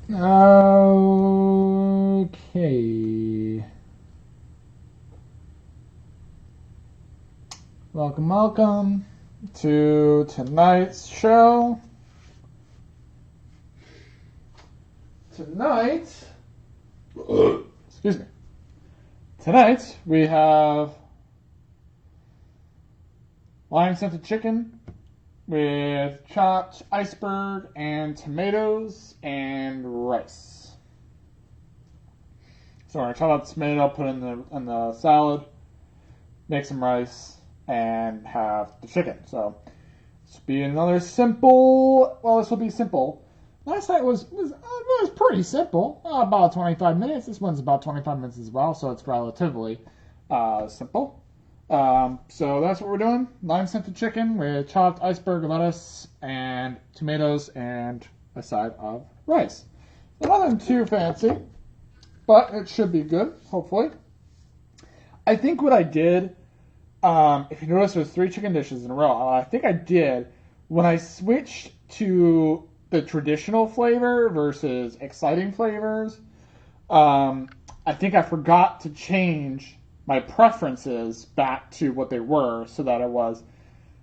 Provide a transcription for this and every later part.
Okay. Welcome to tonight's show. Excuse me. Tonight we have lime-scented chicken with chopped iceberg and tomatoes and rice. So we're gonna chop up the tomato, put it in the salad, make some rice, and have the chicken. So this will be another simple. Well, this will be simple. Last night was pretty simple, about 25 minutes. This one's about 25 minutes as well, so it's relatively simple. So that's what we're doing. Lime-scented chicken with chopped iceberg, lettuce, and tomatoes, and a side of rice. Nothing too fancy, but it should be good, hopefully. I think what I did, if you notice, there's 3 chicken dishes in a row. I think I did, when I switched to the traditional flavor versus exciting flavors, I think I forgot to change my preferences back to what they were, so that it was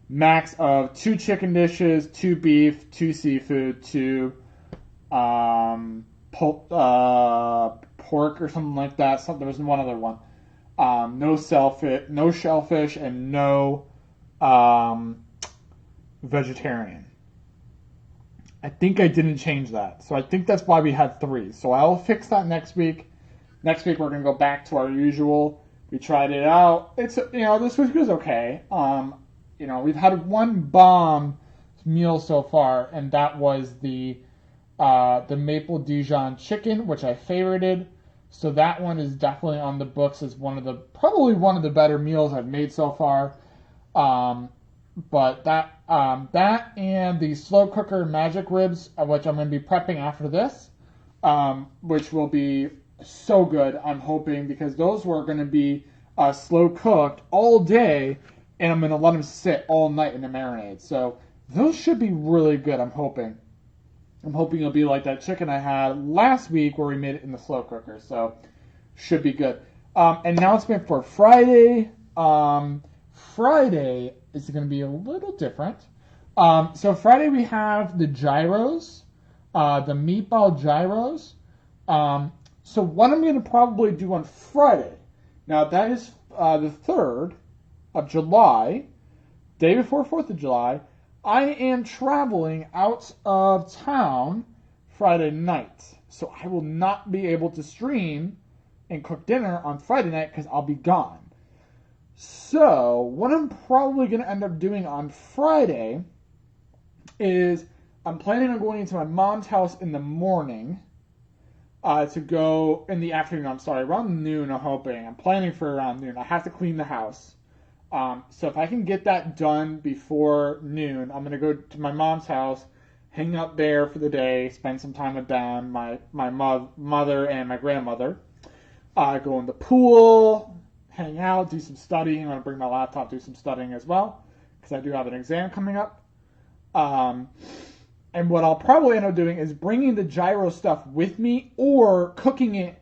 max of 2 chicken dishes, 2 beef, 2 seafood, 2 pork or something like that. There was one other one. No shellfish, and no vegetarian. I think I didn't change that, so I think that's why we had 3. So I'll fix that next week. Next week we're gonna go back to our usual. We tried it out. It's this week was okay. We've had one bomb meal so far, and that was the maple Dijon chicken, which I favorited. So that one is definitely on the books as probably one of the better meals I've made so far. But that and the slow cooker magic ribs, which I'm going to be prepping after this, which will be so good, I'm hoping, because those were going to be slow cooked all day, and I'm going to let them sit all night in the marinade. So those should be really good, I'm hoping. I'm hoping it'll be like that chicken I had last week where we made it in the slow cooker. So should be good. Announcement for Friday. Friday is going to be a little different. So Friday we have the gyros, the meatball gyros. So what I'm going to probably do on Friday, now that is the 3rd of July, day before 4th of July, I am traveling out of town Friday night. So I will not be able to stream and cook dinner on Friday night because I'll be gone. So what I'm probably going to end up doing on Friday is I'm planning on going into my mom's house in the morning to go in the afternoon. Around noon, I'm hoping. I'm planning for around noon. I have to clean the house. So if I can get that done before noon, I'm going to go to my mom's house, hang out there for the day, spend some time with them, my mother and my grandmother. Go in the pool, hang out, do some studying. I'm going to bring my laptop, do some studying as well, because I do have an exam coming up. And what I'll probably end up doing is bringing the gyro stuff with me, or cooking it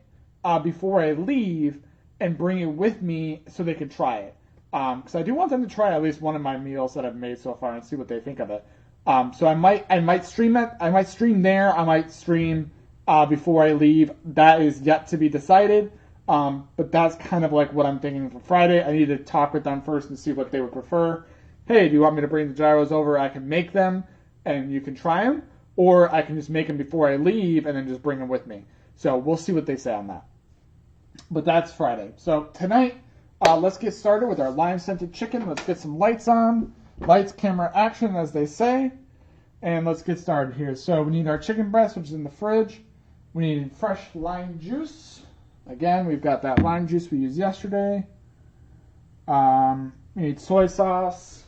before I leave and bring it with me so they can try it. Because I do want them to try at least one of my meals that I've made so far and see what they think of it. So I might stream it. I might stream there. I might stream before I leave. That is yet to be decided. But that's kind of like what I'm thinking for Friday. I need to talk with them first and see what they would prefer. Hey, do you want me to bring the gyros over? I can make them and you can try them, or I can just make them before I leave and then just bring them with me. So we'll see what they say on that. But that's Friday. So tonight, let's get started with our lime-scented chicken. Let's get some lights on. Lights, camera, action, as they say. And let's get started here. So we need our chicken breast, which is in the fridge. We need fresh lime juice. Again, we've got that lime juice we used yesterday. We need soy sauce.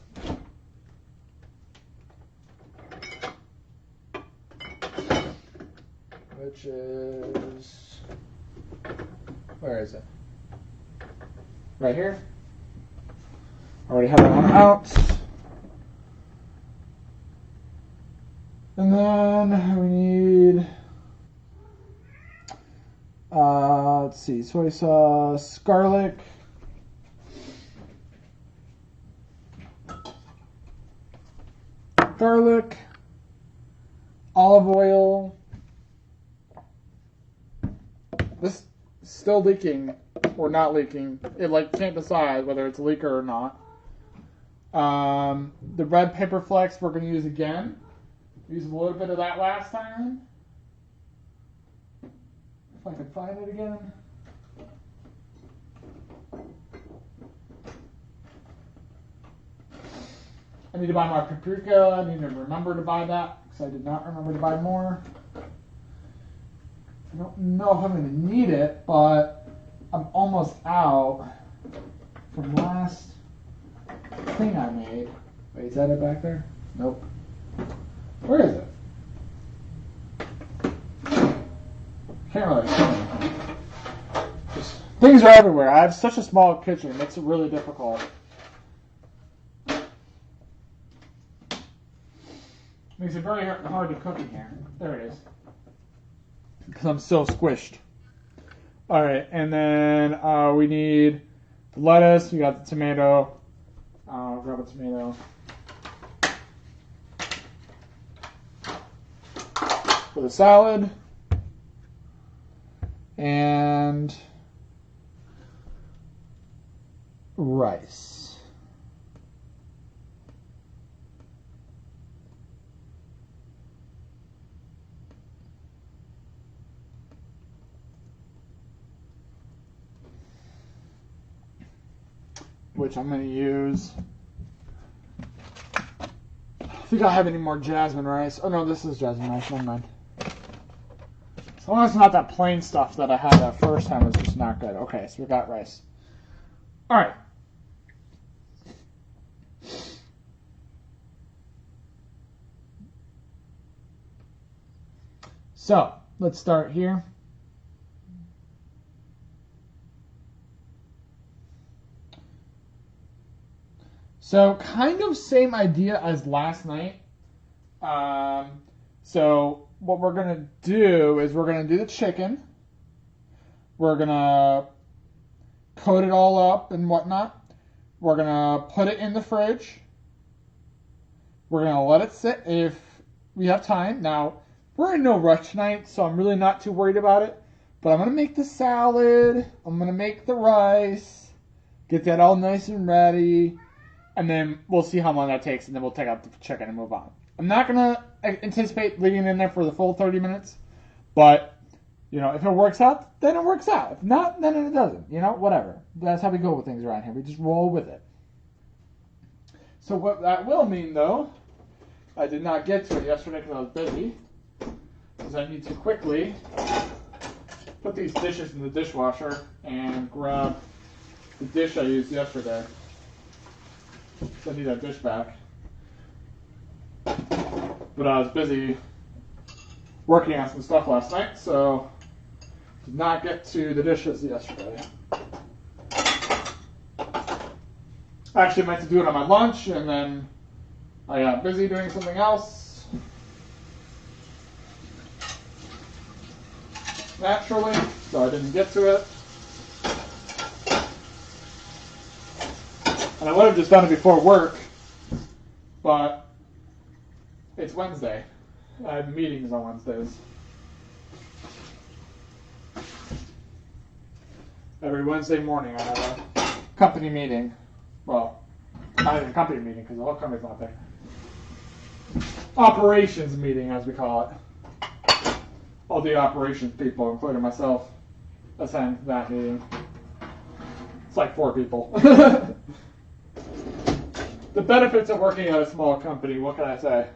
Which is... Where is it? Right here. Already have that one out. And then we need Let's see, soy sauce, garlic, olive oil. This is still leaking or not leaking. It like can't decide whether it's a leaker or not. The red pepper flakes we're going to use again. Used a little bit of that last time. If I can find it again. I need to buy more paprika. I need to remember to buy that because I did not remember to buy more. I don't know if I'm going to need it, but I'm almost out from last thing I made. Wait, is that it back there? Nope. Where is it? Can't really see anything. Things are everywhere. I have such a small kitchen. It makes it really difficult. Makes it very hard to cook in here. There it is. Because I'm so squished. Alright, and then we need the lettuce. We got the tomato. Grab a tomato. For the salad. And rice. Which I'm going to use. I think I have any more jasmine rice. Oh no, this is jasmine rice. Never mind. As long as it's not that plain stuff that I had that first time, it's just not good. Okay, so we got rice. All right. So let's start here. So kind of same idea as last night. So what we're going to do is we're going to do the chicken. We're going to coat it all up and whatnot. We're going to put it in the fridge. We're going to let it sit if we have time. Now, we're in no rush tonight, so I'm really not too worried about it. But I'm going to make the salad. I'm going to make the rice. Get that all nice and ready. And then we'll see how long that takes, and then we'll take out the chicken and move on. I'm not going to anticipate leaving it in there for the full 30 minutes. But, you know, if it works out, then it works out. If not, then it doesn't. You know, whatever. That's how we go with things around here. We just roll with it. So what that will mean, though, I did not get to it yesterday because I was busy, is I need to quickly put these dishes in the dishwasher and grab the dish I used yesterday. So I need that dish back. But I was busy working on some stuff last night, so did not get to the dishes yesterday. I actually meant to do it on my lunch, and then I got busy doing something else. Naturally, so I didn't get to it. And I would have just done it before work, but it's Wednesday. I have meetings on Wednesdays. Every Wednesday morning I have a company meeting. Well, not even a company meeting because the whole company's not there. Operations meeting, as we call it. All the operations people, including myself, attend that meeting. It's like 4 people. The benefits of working at a small company, what can I say?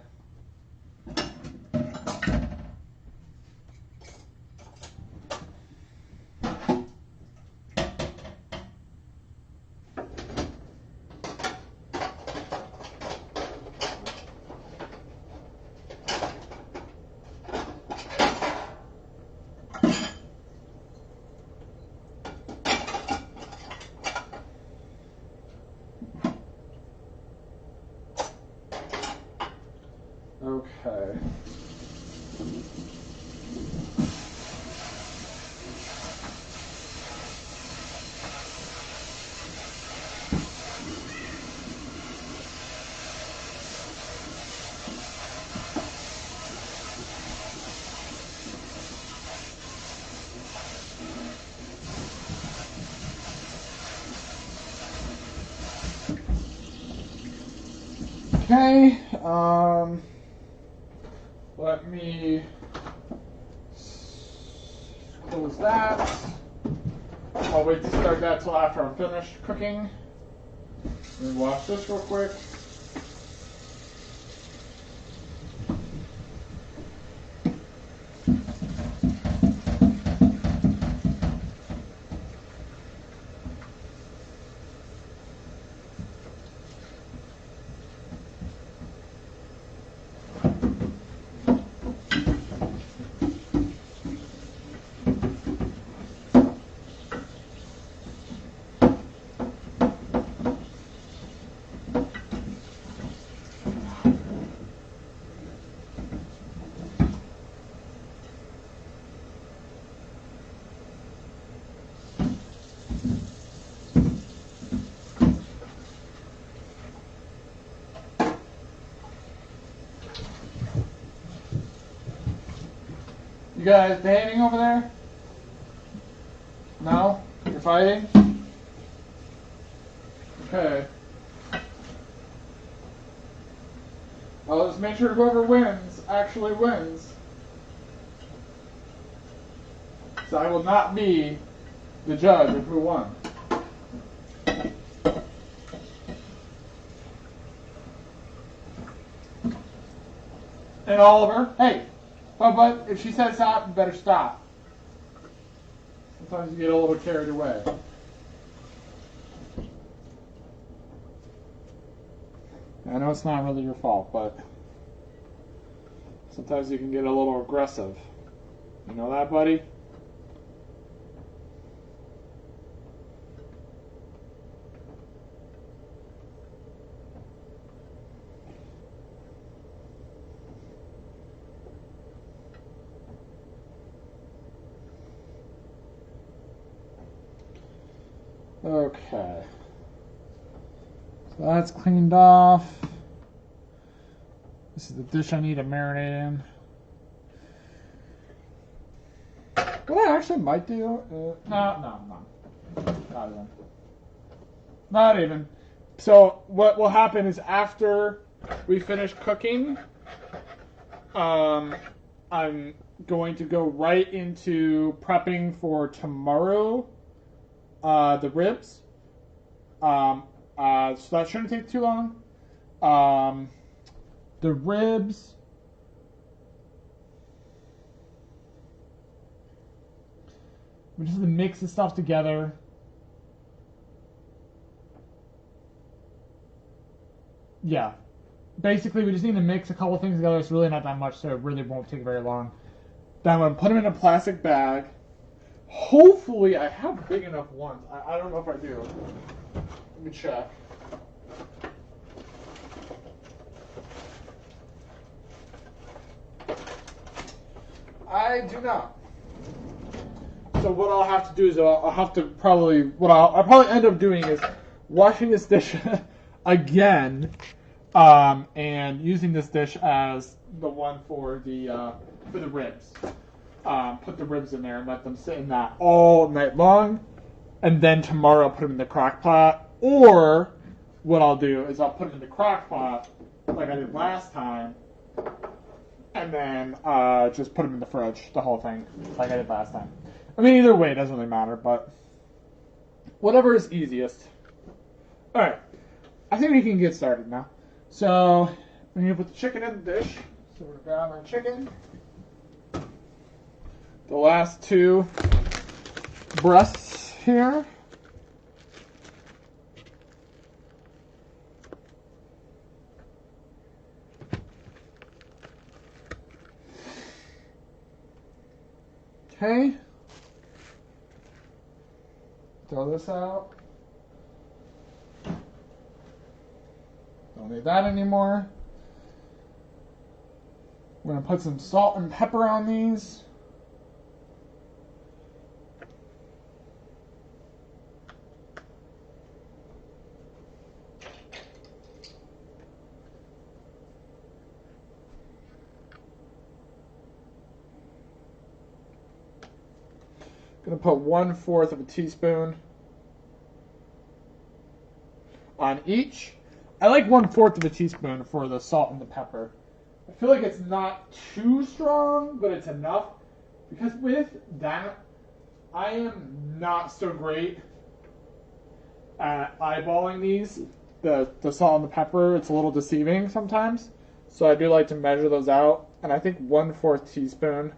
Okay, let me close that. I'll wait to start that till after I'm finished cooking. Let me wash this real quick. You guys behaving over there? No? You're fighting? Okay. I'll just make sure whoever wins actually wins. So I will not be the judge of who won. And Oliver, hey, but if she says stop, you better stop. Sometimes you get a little carried away. I know it's not really your fault, but sometimes you can get a little aggressive. You know that, buddy? Okay. So that's cleaned off. This is the dish I need to marinate in. What I actually might do... No. Not even. Not even. So what will happen is after we finish cooking, I'm going to go right into prepping for tomorrow. The ribs. So that shouldn't take too long. The ribs. We just have to mix the stuff together. Yeah. Basically, we just need to mix a couple things together. It's really not that much, so it really won't take very long. Then I'm going to put them in a plastic bag. Hopefully, I have big enough ones. I don't know if I do. Let me check. I do not. So what I'll have to do is I'll have to probably I'll probably end up doing is washing this dish again, and using this dish as the one for the ribs. Put the ribs in there and let them sit in that all night long, and then tomorrow I'll put them in the crock pot. Or what I'll do is I'll put them in the crock pot like I did last time, and then just put them in the fridge, the whole thing, like I did last time. I mean, either way, it doesn't really matter, but whatever is easiest. Alright, I think we can get started now. So, we need to put the chicken in the dish. So we're going to grab our chicken. The last two breasts here. Okay. Throw this out. Don't need that anymore. We're going to put some salt and pepper on these. Going to put 1/4 of a teaspoon on each. I like 1/4 of a teaspoon for the salt and the pepper. I feel like it's not too strong, but it's enough. Because with that, I am not so great at eyeballing these. The salt and the pepper, it's a little deceiving sometimes. So I do like to measure those out. And I think 1/4 teaspoon,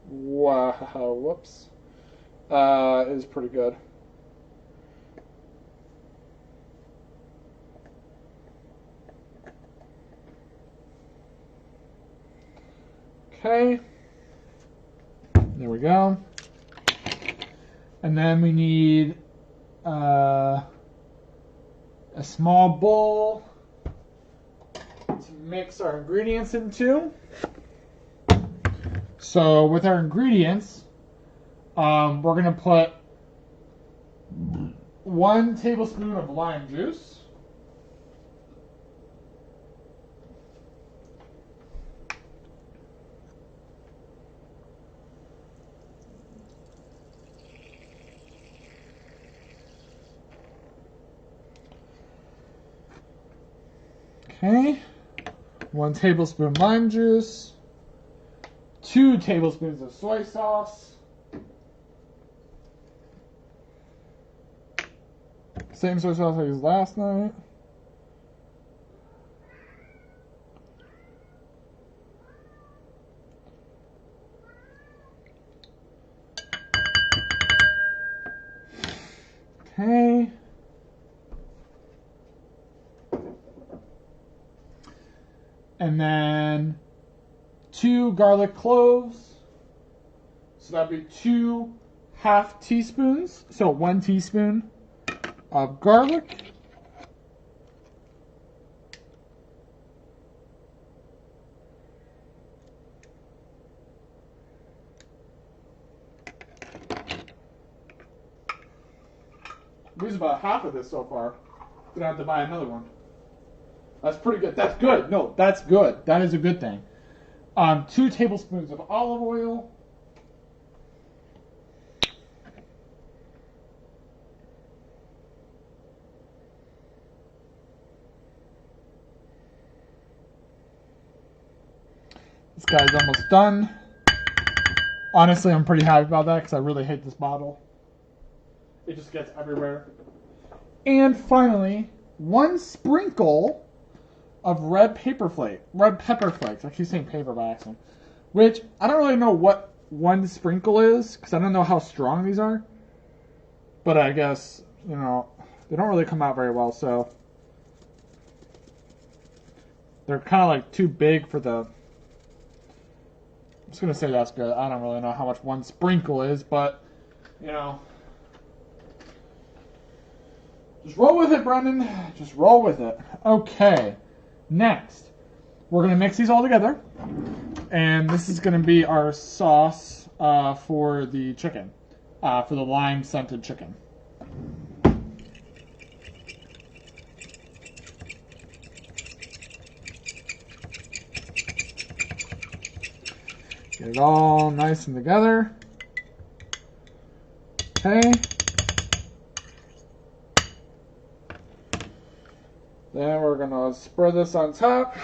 whoops, is pretty good. Okay, there we go. And then we need a small bowl to mix our ingredients into. So with our ingredients, we're going to put 1 tablespoon of lime juice. Okay, 1 tablespoon lime juice, 2 tablespoons of soy sauce, same soy sauce I used last night, okay. And then 2 garlic cloves. So that'd be 2 half teaspoons. So 1 teaspoon of garlic. We use about half of this so far. Gonna have to buy another one. That's pretty good. That's good. No, that's good. That is a good thing. 2 tablespoons of olive oil. This guy's almost done. Honestly, I'm pretty happy about that because I really hate this bottle. It just gets everywhere. And finally, 1 sprinkle of red pepper flakes. I keep saying paper by accident. Which, I don't really know what 1 sprinkle is, because I don't know how strong these are. But I guess, you know, they don't really come out very well, so they're kind of like too big for the... I'm just going to say that's good. I don't really know how much 1 sprinkle is, but, you know... Just roll with it, Brendan. Just roll with it. Okay. Next, we're going to mix these all together. And this is going to be our sauce for the chicken. For the lime-scented chicken. Get it all nice and together. Okay. Then we're going to spread this on top.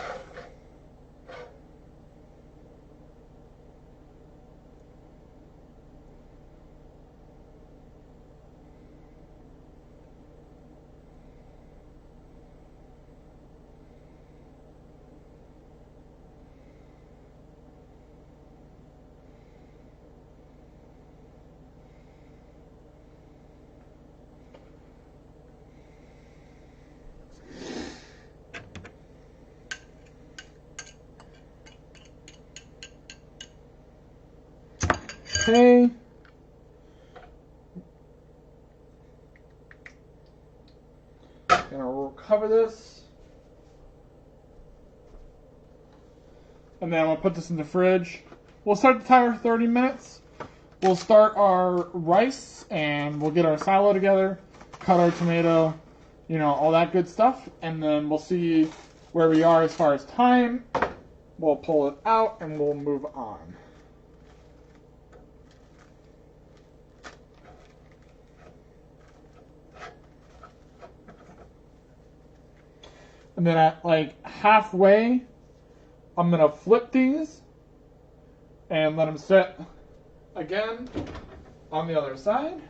Okay. Gonna cover this. And then I'm gonna put this in the fridge. We'll start the timer for 30 minutes. We'll start our rice and we'll get our salad together, cut our tomato, you know, all that good stuff. And then we'll see where we are as far as time. We'll pull it out and we'll move on. And then at like halfway, I'm going to flip these and let them sit again on the other side.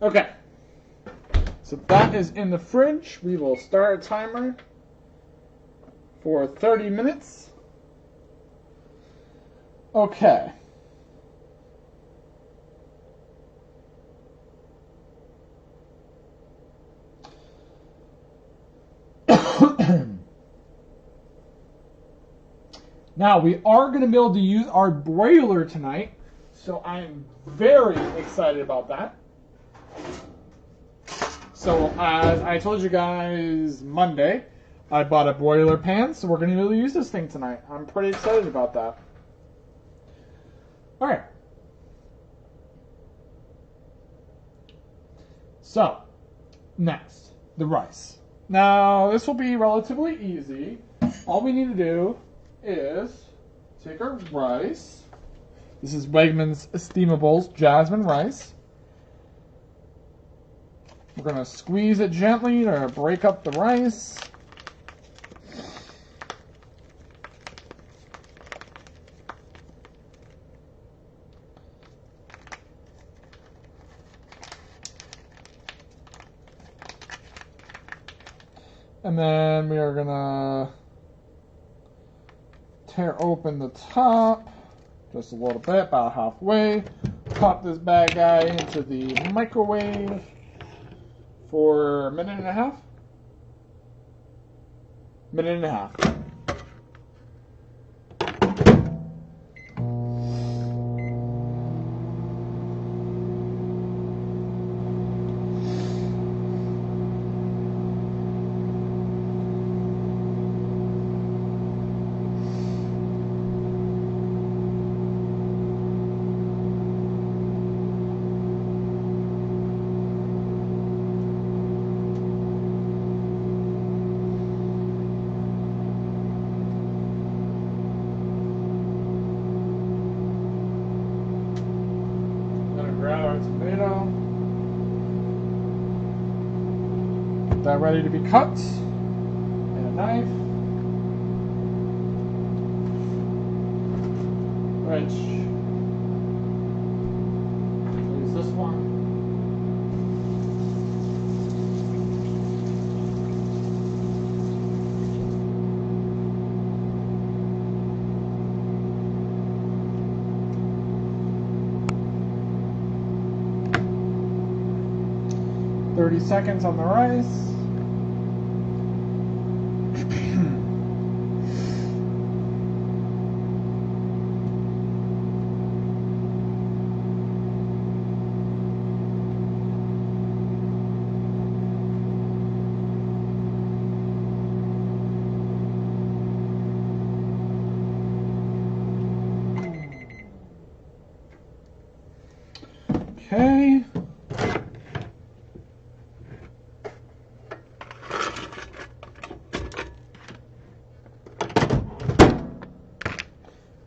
Okay, so that is in the fridge. We will start a timer for 30 minutes. Okay. Now, we are going to be able to use our broiler tonight, so I'm very excited about that. So, as I told you guys Monday, I bought a broiler pan, so we're going to be able to use this thing tonight. I'm pretty excited about that. All right. So, next, the rice. Now, this will be relatively easy. All we need to do is take our rice. This is Wegmans Steamables Jasmine rice. We're going to squeeze it gently to break up the rice. And then we are going to tear open the top just a little bit, about halfway. Pop this bad guy into the microwave for a minute and a half. Minute and a half. Tomato. Get that ready to be cut. And a knife. Which use this one. .30 seconds on the rice. Okay.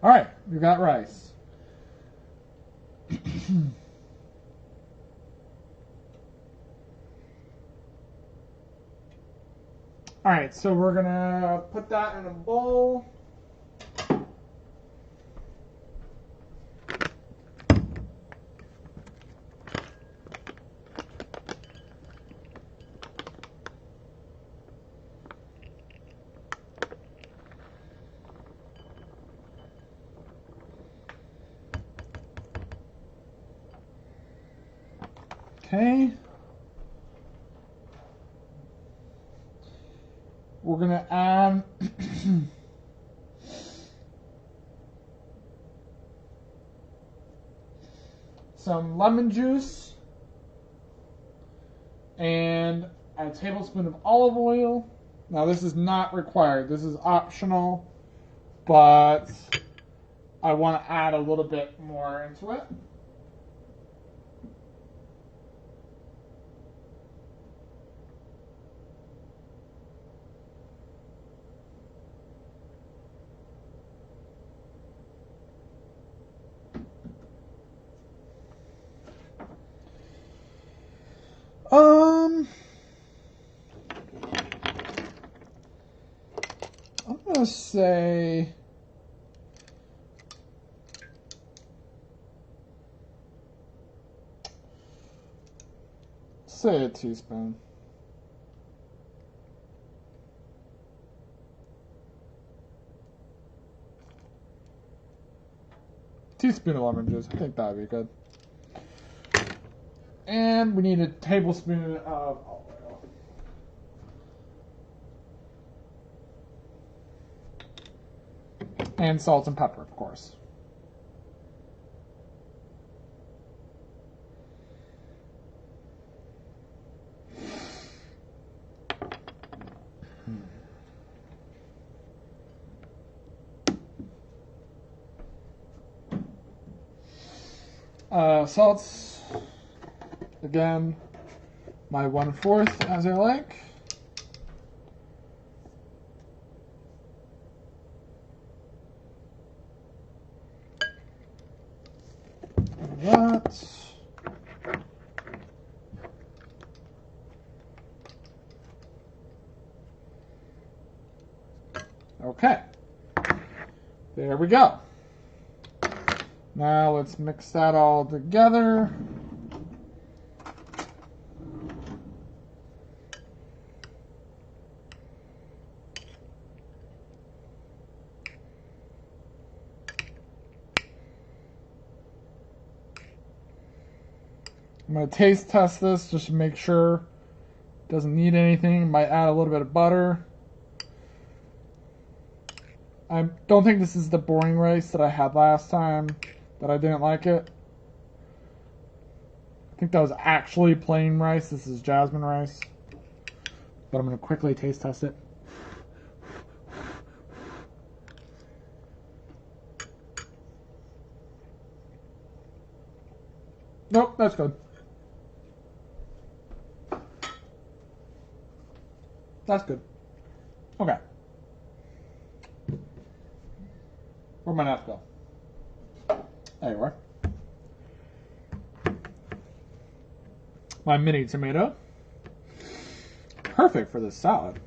All right, we've got rice. All right, so we're gonna put that in a bowl. Okay. We're going to add some lemon juice and a tablespoon of olive oil. Now this is not required. This is optional, but I want to add a little bit more into it. to say... Say a teaspoon. Teaspoon of lemon juice. I think that would be good. And we need a tablespoon of olive oil. And salt and pepper, of course. Salts, again, my 1/4 as I like. That. Okay. There we go. Now let's mix that all together. I'm going to taste test this just to make sure it doesn't need anything. Might add a little bit of butter. I don't think this is the boring rice that I had last time, that I didn't like it. I think that was actually plain rice. This is jasmine rice. But I'm going to quickly taste test it. Nope, that's good. That's good. Okay. Where'd my knife go? There you are. My mini tomato. Perfect for this salad.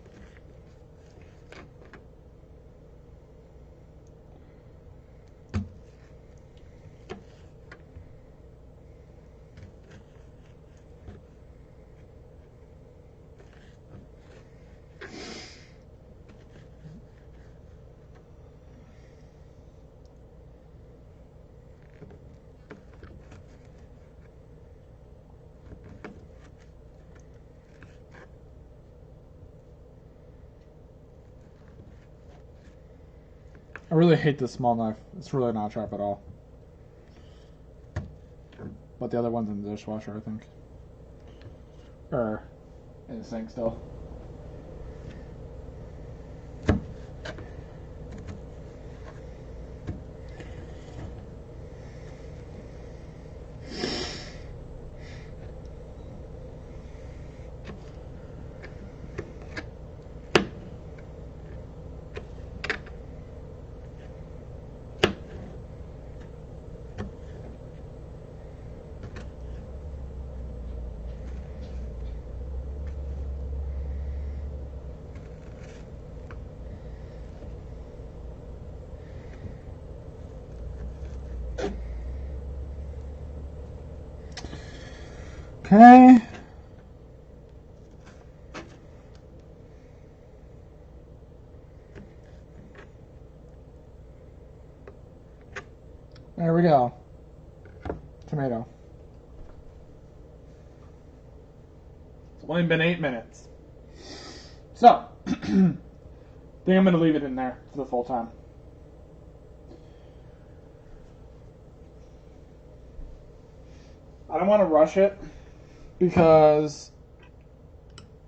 I really hate this small knife. It's really not sharp at all. But the other one's in the dishwasher, I think. Or in the sink still. Okay. There we go. Tomato. It's only been 8 minutes. So, I think I'm going to leave it in there for the full time. I don't want to rush it because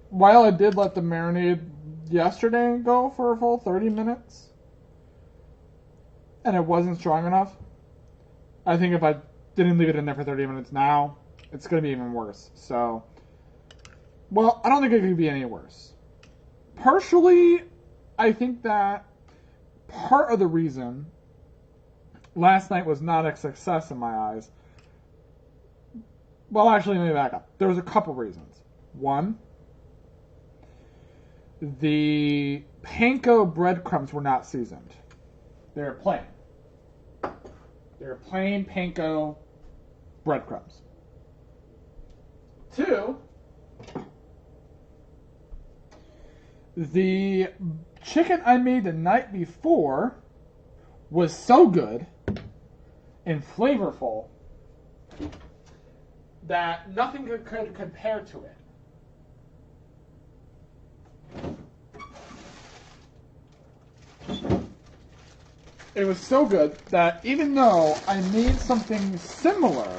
while I did let the marinade yesterday go for a full 30 minutes and it wasn't strong enough, I think if I didn't leave it in there for 30 minutes now, it's going to be even worse. So, well, I don't think it could be any worse. Partially, I think that part of the reason last night was not a success in my eyes. Well, actually, let me back up. There was a couple reasons. One, The panko breadcrumbs were not seasoned. They were plain. They were plain panko breadcrumbs. 2, the chicken I made the night before was so good and flavorful that nothing could compare to it. It was so good that even though I made something similar,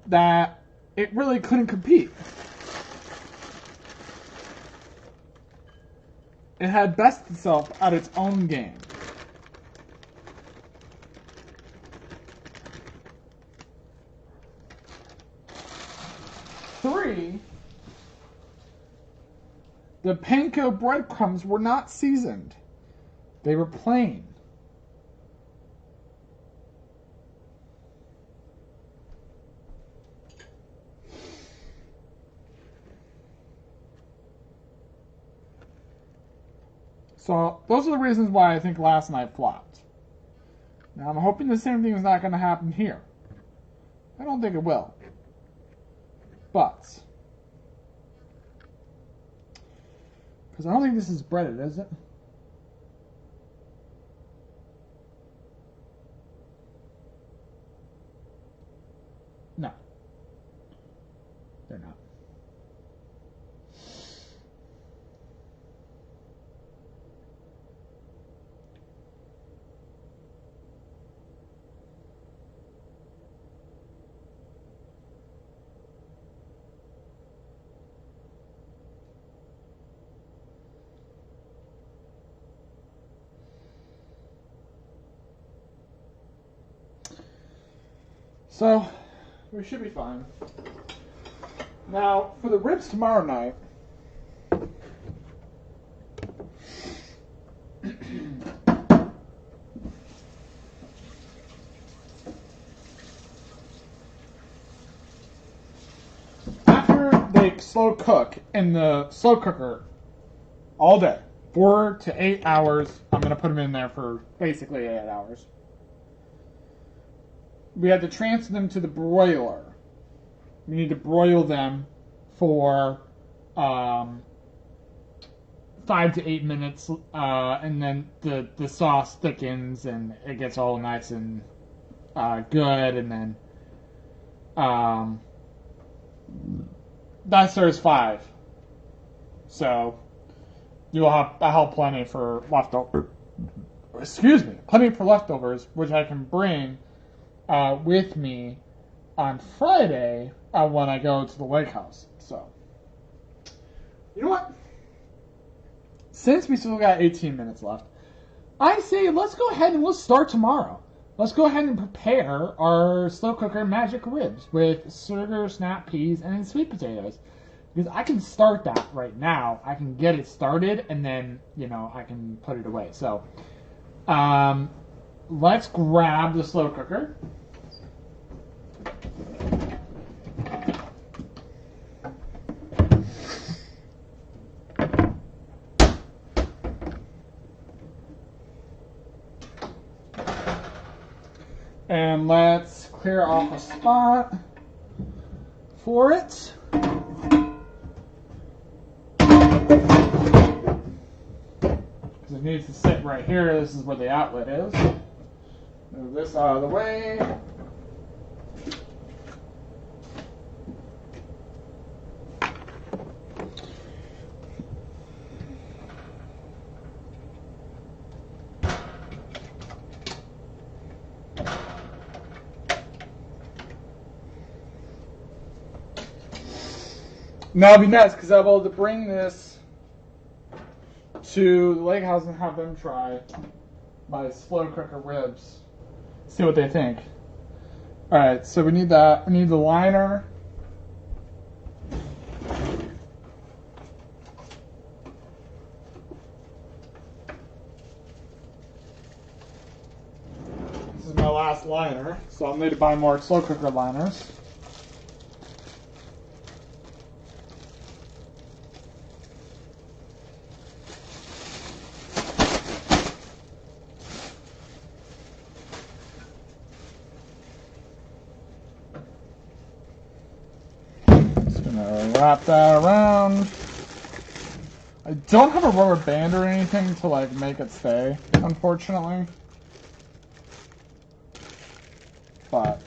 that it really couldn't compete. It had bested itself at its own game. Three, the panko breadcrumbs were not seasoned. They were plain. So those are the reasons why I think last night flopped. Now I'm hoping the same thing is not going to happen here. I don't think it will. But, because I don't think this is breaded, is it? No. They're not. So, we should be fine. Now, for the ribs tomorrow night, after they slow cook in the slow cooker all day, 4 to 8 hours, I'm going to put them in there for basically 8 hours. We had to transfer them to the broiler. We need to broil them for 5 to 8 minutes, and then the sauce thickens and it gets all nice and good, and then that serves 5. So you'll have plenty for leftovers. Excuse me, plenty for leftovers, which I can bring with me on Friday when I go to the lake house. So, you know what? Since we still got 18 minutes left, I say let's go ahead and let's start tomorrow. Let's go ahead and prepare our slow cooker magic ribs with sugar, snap peas, and sweet potatoes. Because I can start that right now. I can get it started, and then, I can put it away. So, let's grab the slow cooker. And let's clear off a spot for it. Because it needs to sit right here. This is where the outlet is. Move this out of the way. Now it'd be nice because I'll be able to bring this to the lake house and have them try my slow cooker ribs. See what they think. Alright, so we need that. We need the liner. This is my last liner, so I'll need to buy more slow cooker liners. wrap that around. I don't have a rubber band or anything to like make it stay, unfortunately. But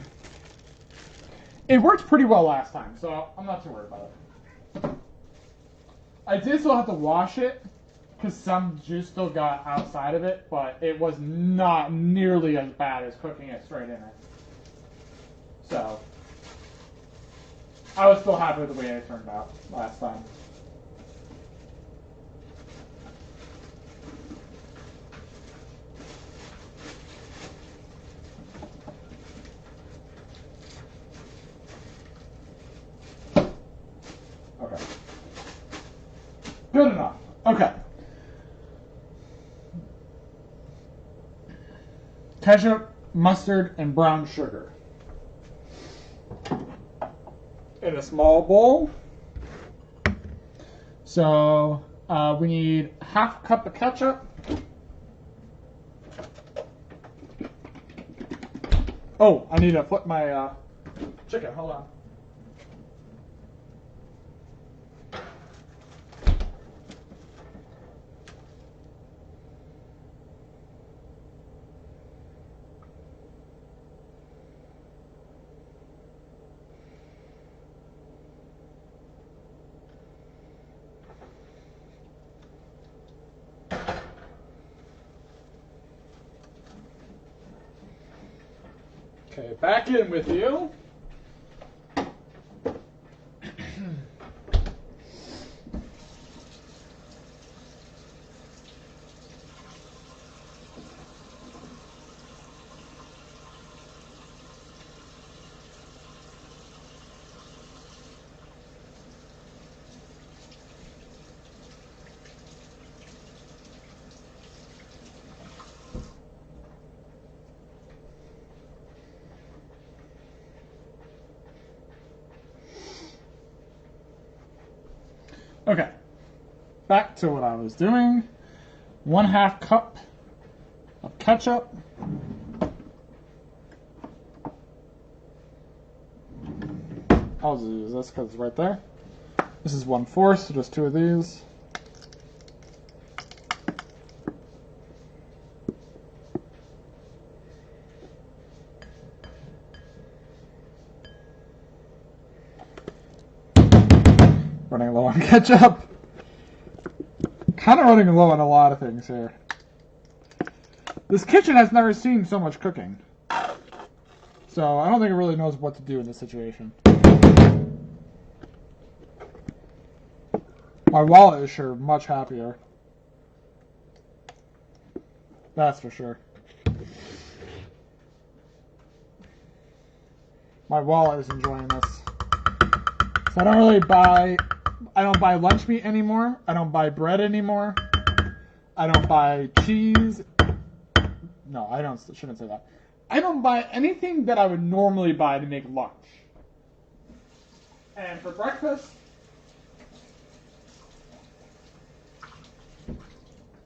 it worked pretty well last time, so I'm not too worried about it. I did still have to wash it because some juice still got outside of it, but it was not nearly as bad as cooking it straight in it. So I was still happy with the way it turned out last time. Okay. Good enough. Okay. Ketchup, mustard, and brown sugar. In a small bowl. So we need half a cup of ketchup. Oh, I need to flip my chicken. Hold on. Okay, back in with you. Okay, back to what I was doing. 1/2 cup of ketchup. I'll just use this because it's right there. This is 1/4, so just 2 of these. Running low on ketchup. Kind of running low on a lot of things here. This kitchen has never seen so much cooking. So I don't think it really knows what to do in this situation. My wallet is sure much happier. That's for sure. My wallet is enjoying this. So I don't buy lunch meat anymore. I don't buy bread anymore. I don't buy cheese. No, shouldn't say that. I don't buy anything that I would normally buy to make lunch. And for breakfast,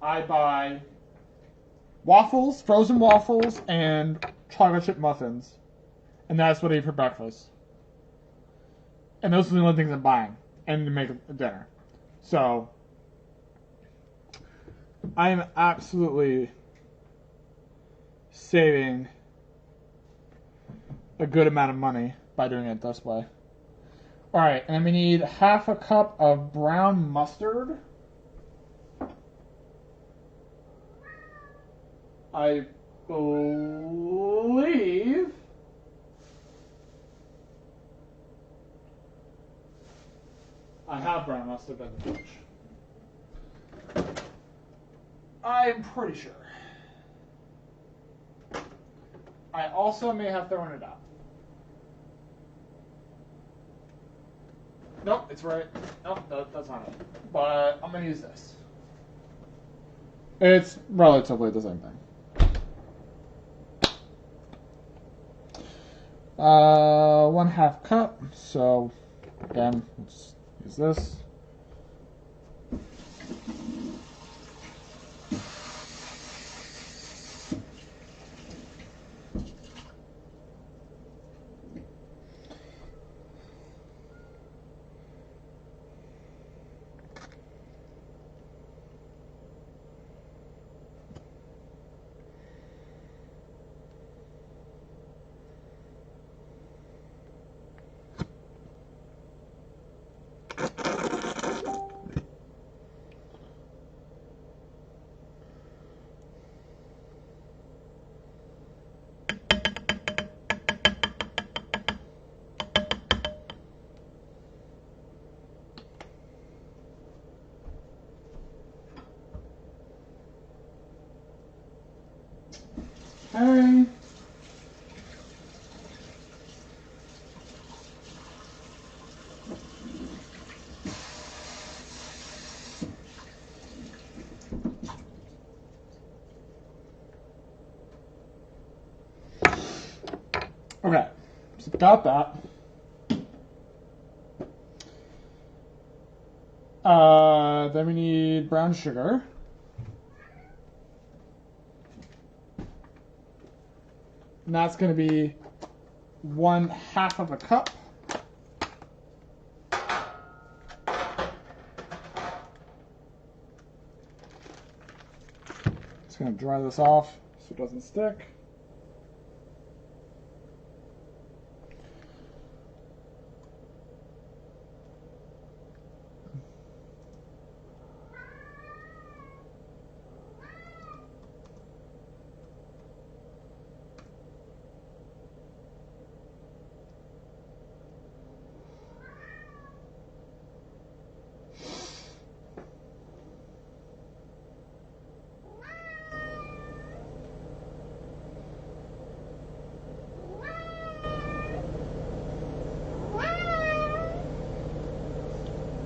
I buy waffles, frozen waffles, and chocolate chip muffins. And that's what I eat for breakfast. And those are the only things I'm buying. And to make a dinner. So, I am absolutely saving a good amount of money by doing it this way. Alright, and we need 1/2 cup of brown mustard. I believe I have brown mustard in the fridge. I'm pretty sure. I also may have thrown it out. Nope, it's right. Nope, that's not it. But I'm going to use this. It's relatively the same thing. 1/2 cup. So, again, let's use this. Okay. Okay, so got that. Then we need brown sugar. And that's going to be 1/2 cup. Just going to dry this off so it doesn't stick.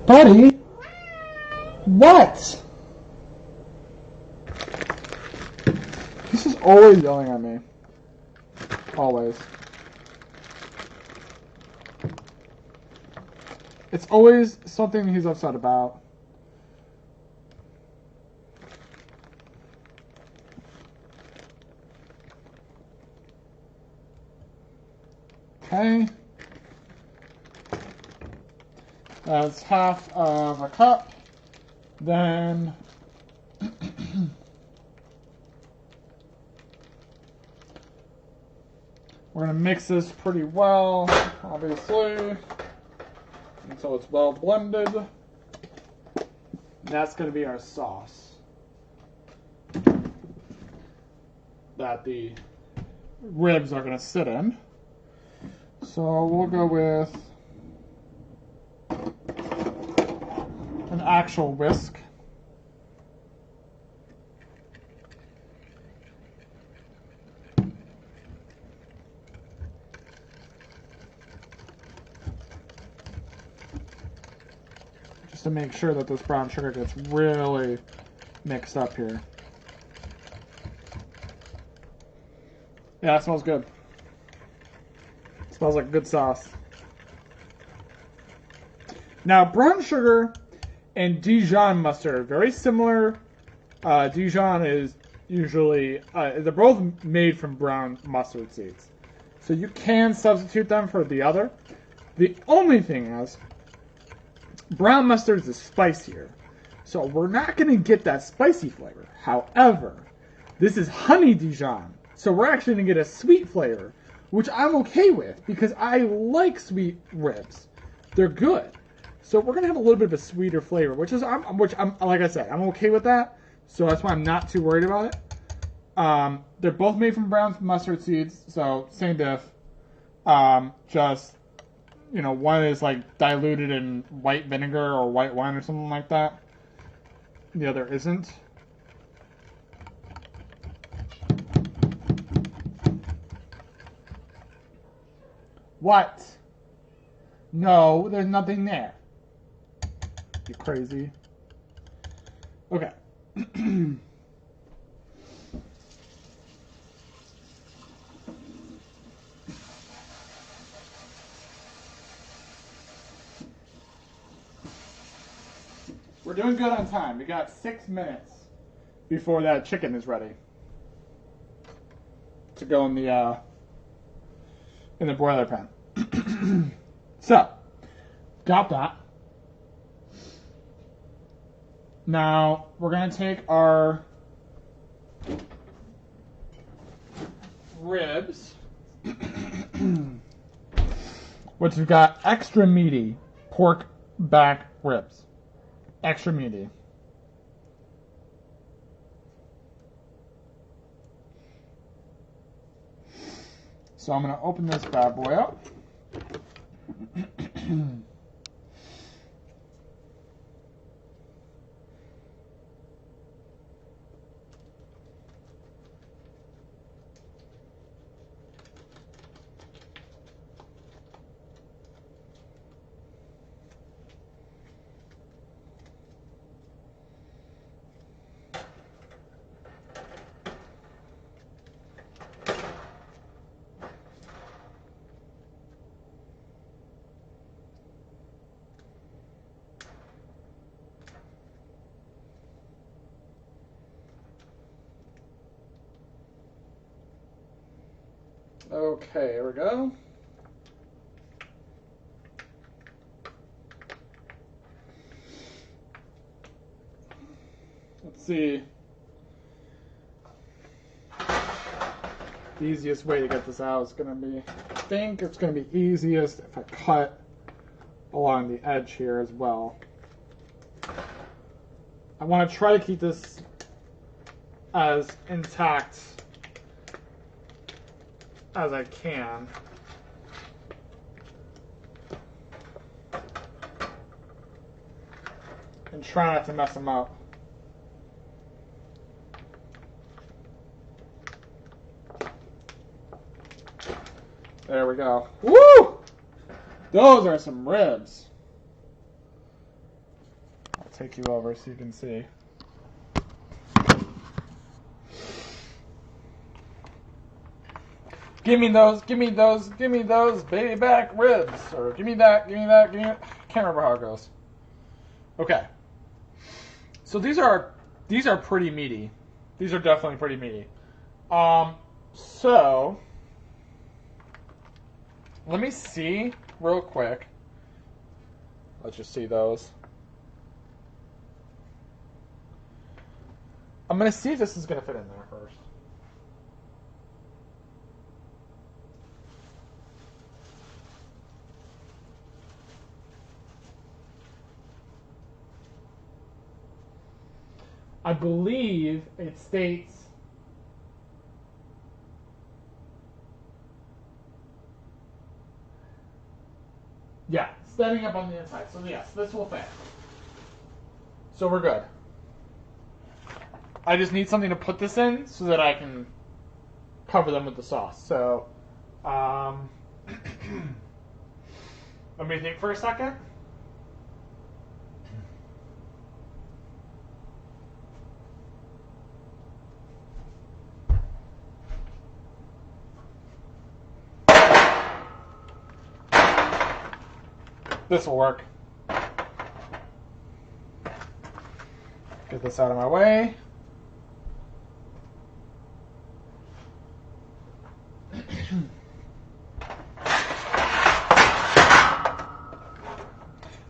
Buddy? What? He's just always yelling at me. Always. It's always something he's upset about. Okay. That's 1/2 cup. Then we're going to mix this pretty well, obviously, until it's well blended. And that's going to be our sauce that the ribs are going to sit in. So we'll go with an actual whisk. Just to make sure that this brown sugar gets really mixed up here. Yeah, it smells good. It smells like good sauce. Now, brown sugar and Dijon mustard are very similar. Dijon is usually, they're both made from brown mustard seeds. So you can substitute them for the other. The only thing is, brown mustard is spicier. So we're not going to get that spicy flavor. However, this is honey Dijon. So we're actually going to get a sweet flavor, which I'm okay with because I like sweet ribs. They're good. So we're gonna have a little bit of a sweeter flavor, which I'm like I said, I'm okay with that. So that's why I'm not too worried about it. They're both made from brown mustard seeds, so same diff. Just one is like diluted in white vinegar or white wine or something like that. The other isn't. What? No, there's nothing there. You crazy. Okay. We're doing good on time. We got 6 minutes before that chicken is ready to go in the broiler pan. So, got that. Now, we're going to take our ribs, which we've got extra meaty pork back ribs. Extra meaty. So I'm going to open this bad boy up. Okay, here we go. Let's see. The easiest way to get this out is going to be, I think it's going to be easiest if I cut along the edge here as well. I want to try to keep this as intact as I can. And try not to mess them up. There we go. Woo! Those are some ribs. I'll take you over so you can see. Give me those, give me those, give me those baby back ribs. Or give me that, give me that, give me that. I can't remember how it goes. Okay. So these are pretty meaty. These are definitely pretty meaty. So let me see real quick. Let's just see those. I'm going to see if this is going to fit in there first. I believe it states yeah, standing up on the inside. So yes, this will fit. So we're good. I just need something to put this in so that I can cover them with the sauce. So let me think for a second. This will work. Get this out of my way.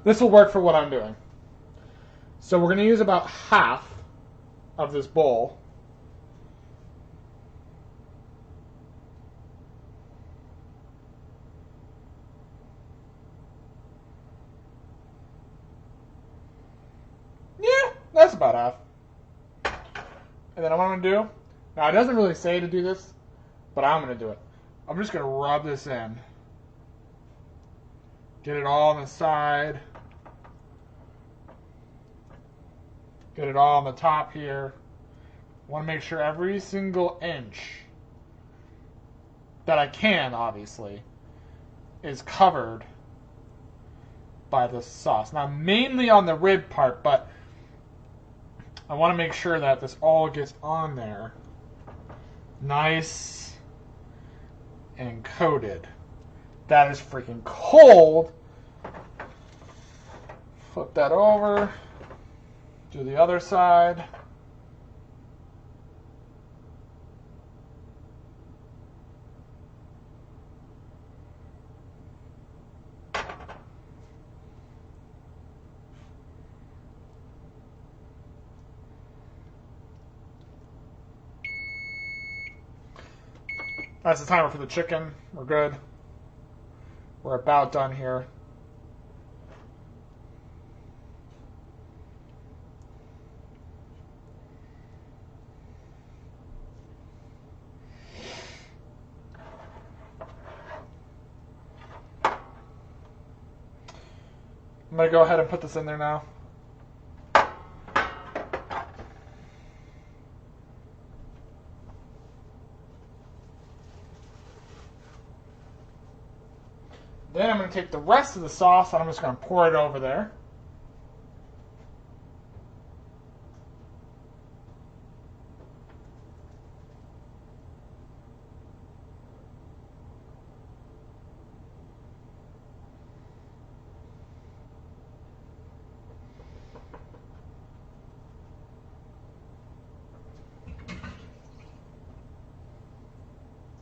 This will work for what I'm doing. So we're going to use about half of this bowl. That's about half. And then what I'm going to do, now it doesn't really say to do this, but I'm going to do it. I'm just going to rub this in. Get it all on the side. Get it all on the top here. I want to make sure every single inch that I can, obviously, is covered by the sauce. Now, mainly on the rib part, but I want to make sure that this all gets on there nice and coated. That is freaking cold. Flip that over. Do the other side. That's the timer for the chicken. We're good. We're about done here. I'm going to go ahead and put this in there now. Then I'm going to take the rest of the sauce and I'm just going to pour it over there.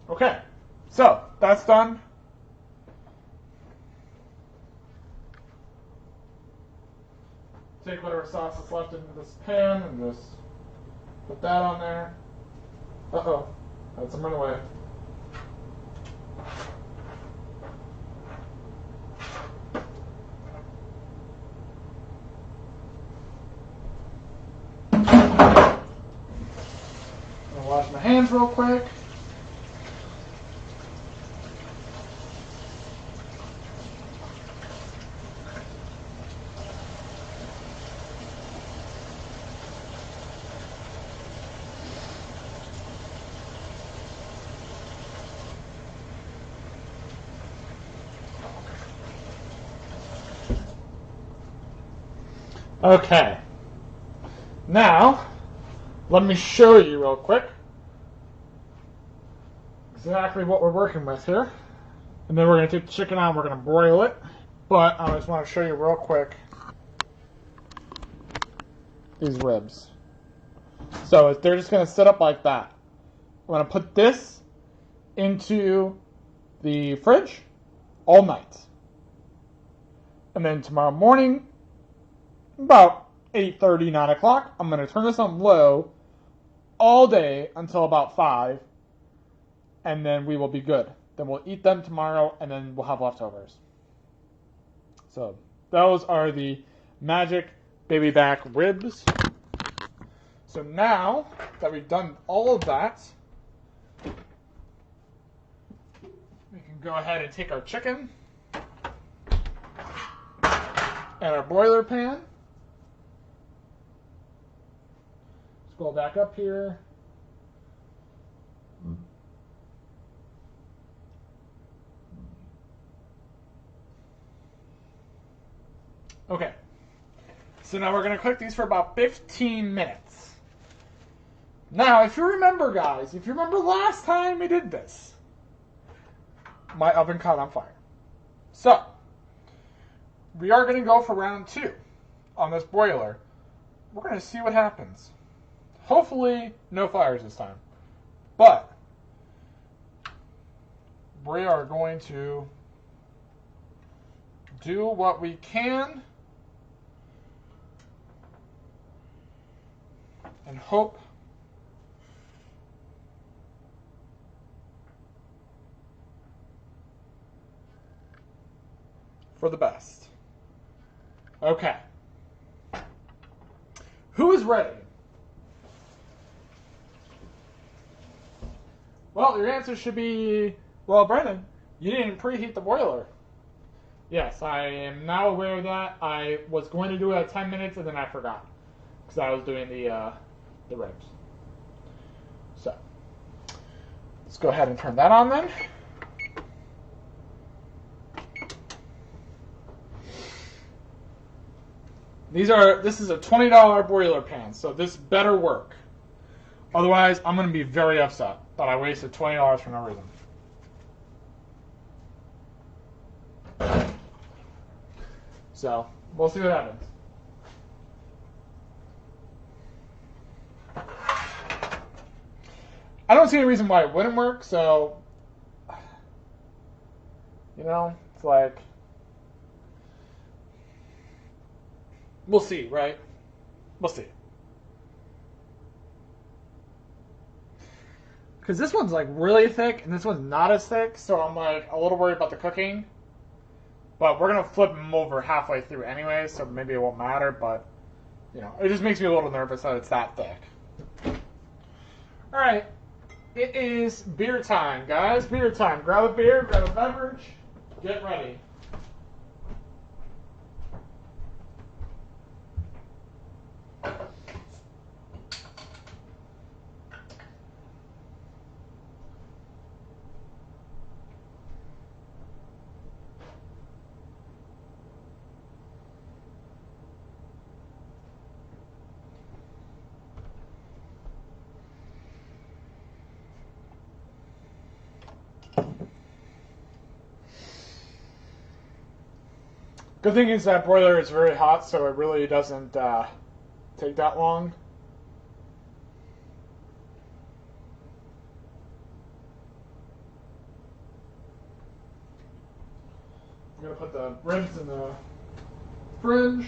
Okay, So that's done. Take whatever sauce is left into this pan and just put that on there. Uh-oh, had some run away. I'm gonna wash my hands real quick. Okay, now let me show you real quick exactly what we're working with here. And then we're going to take the chicken out and we're going to broil it. But I just want to show you real quick these ribs. So they're just going to sit up like that. I'm going to put this into the fridge all night. And then tomorrow morning, about 8:30, 9 o'clock, I'm going to turn this on low all day until about 5, and then we will be good. Then we'll eat them tomorrow, and then we'll have leftovers. So those are the magic baby back ribs. So now that we've done all of that, we can go ahead and take our chicken and our broiler pan. Scroll back up here. Okay. So now we're going to cook these for about 15 minutes. Now, if you remember, guys, if you remember last time we did this, my oven caught on fire. So, we are going to go for round 2 on this broiler. We're going to see what happens. Hopefully, no fires this time. But, we are going to do what we can and hope for the best. Okay. Who is ready? Well, your answer should be, well, Brendan, you didn't preheat the boiler. Yes, I am now aware of that. I was going to do it at 10 minutes and then I forgot because I was doing the ribs. So, let's go ahead and turn that on then. This is a $20 broiler pan, so this better work. Otherwise, I'm going to be very upset that I wasted $20 for no reason. So, we'll see what happens. I don't see any reason why it wouldn't work, so, you know, it's like, we'll see, right? We'll see. Because this one's like really thick, and this one's not as thick, so I'm like a little worried about the cooking. But we're going to flip them over halfway through anyway, so maybe it won't matter, but, you know, it just makes me a little nervous that it's that thick. Alright, it is beer time, guys. Beer time. Grab a beer, grab a beverage, get ready. Good thing is that broiler is very hot, so it really doesn't take that long. I'm going to put the rims in the fridge.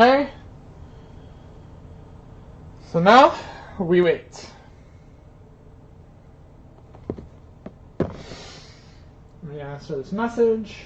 Okay, so now we wait. Let me answer this message.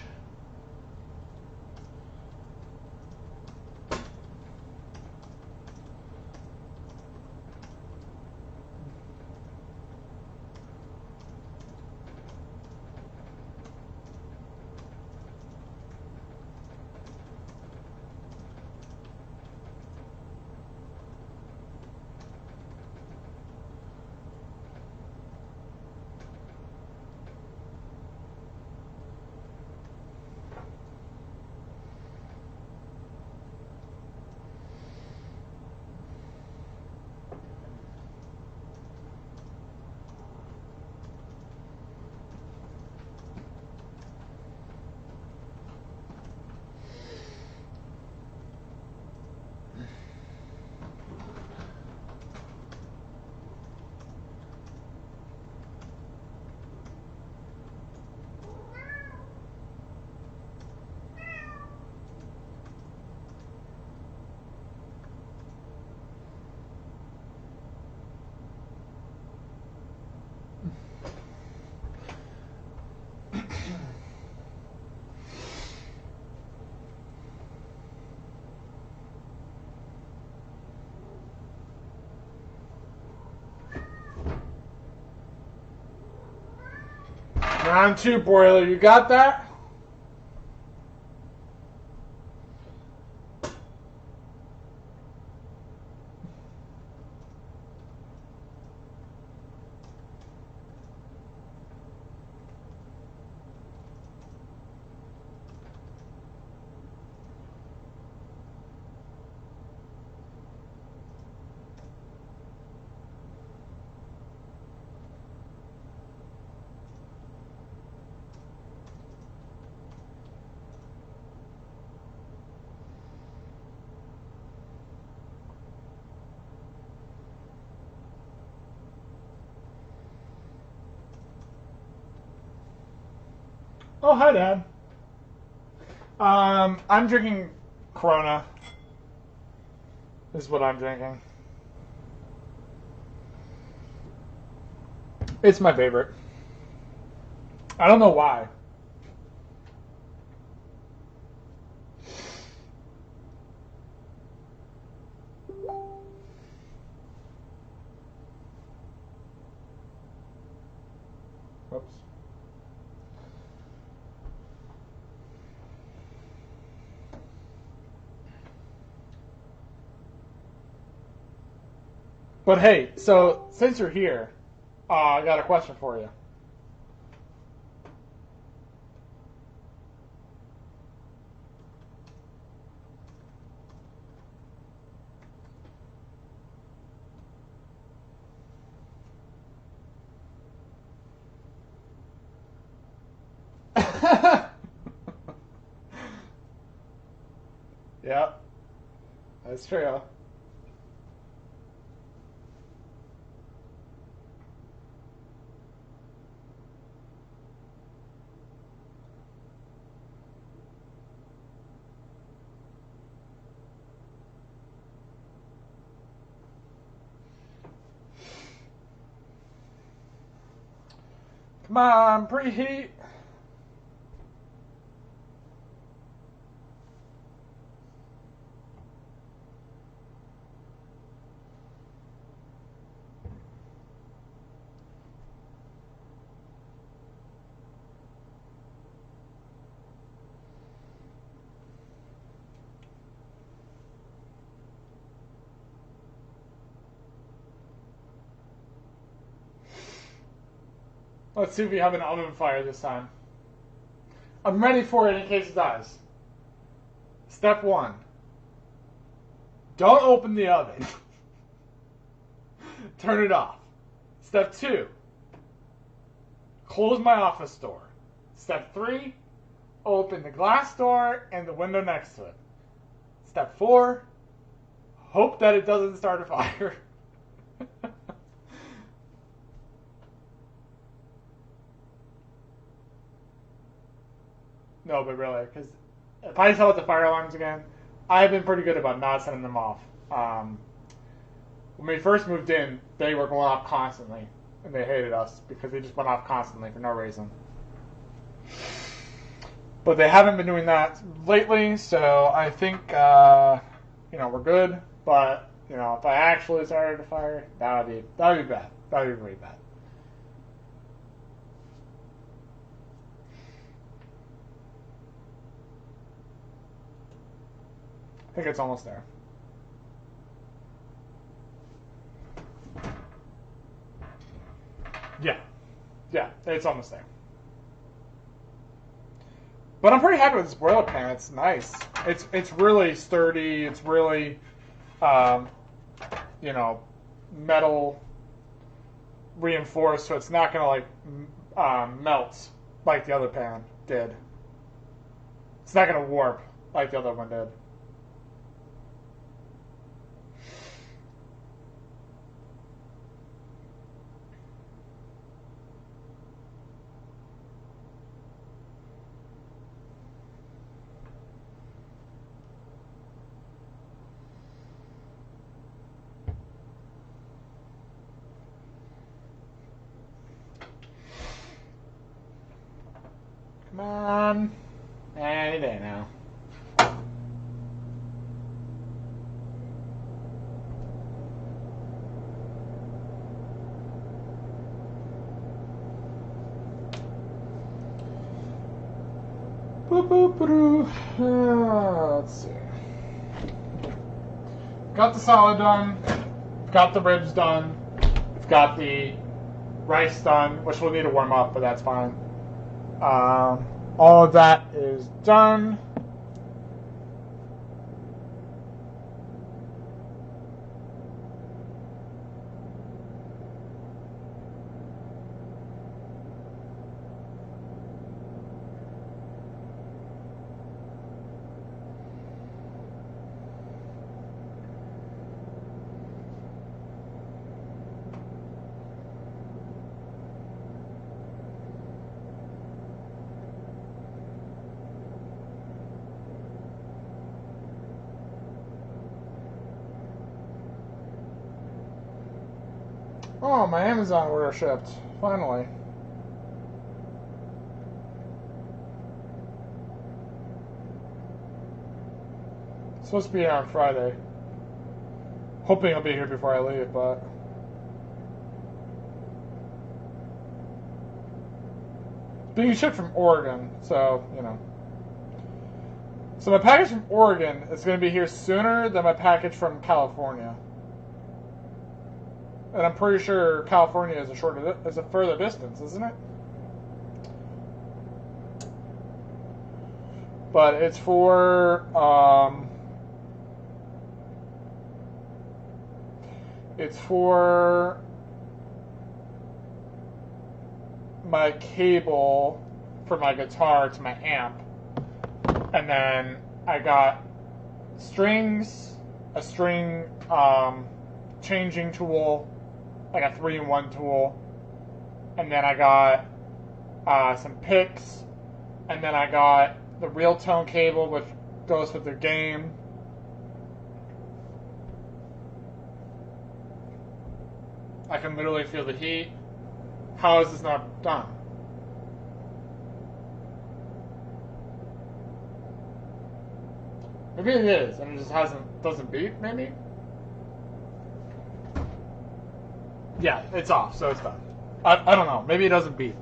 Round 2, broiler, you got that? Oh, hi, Dad. I'm drinking Corona. Is what I'm drinking. It's my favorite. I don't know why. Whoops. But hey, so since you're here, I got a question for you. Yep, that's true. Come on, preheat. Let's see if we have an oven fire this time. I'm ready for it in case it does. Step 1. Don't open the oven. Turn it off. Step 2. Close my office door. Step 3. Open the glass door and the window next to it. Step 4. Hope that it doesn't start a fire. No, but really, because if I tell it the fire alarms again, I've been pretty good about not setting them off. When we first moved in, they were going off constantly, and they hated us because they just went off constantly for no reason. But they haven't been doing that lately, so I think we're good. But if I actually started a fire, that would be bad. That would be really bad. I think it's almost there. Yeah, it's almost there. But I'm pretty happy with this boiler pan. It's nice. It's really sturdy. It's really, metal reinforced, so it's not gonna melt like the other pan did. It's not gonna warp like the other one did. Come on. Any day now. Let's see. Got the salad done. Got the ribs done. Got the rice done, which we'll need to warm up, but that's fine. All of that is done. Oh, my Amazon order shipped. Finally. It's supposed to be here on Friday. Hoping it'll be here before I leave, but... It's being shipped from Oregon, so, So my package from Oregon is going to be here sooner than my package from California. And I'm pretty sure California is a further distance, isn't it? But it's for my cable for my guitar to my amp, and then I got strings, a string changing tool, like a 3-in-1 tool, and then I got some picks, and then I got the real tone cable, which goes with the game. I can literally feel the heat. How is this not done? Maybe it is, and it just doesn't beep, maybe? Yeah, it's off, so it's done. I don't know. Maybe it doesn't beep.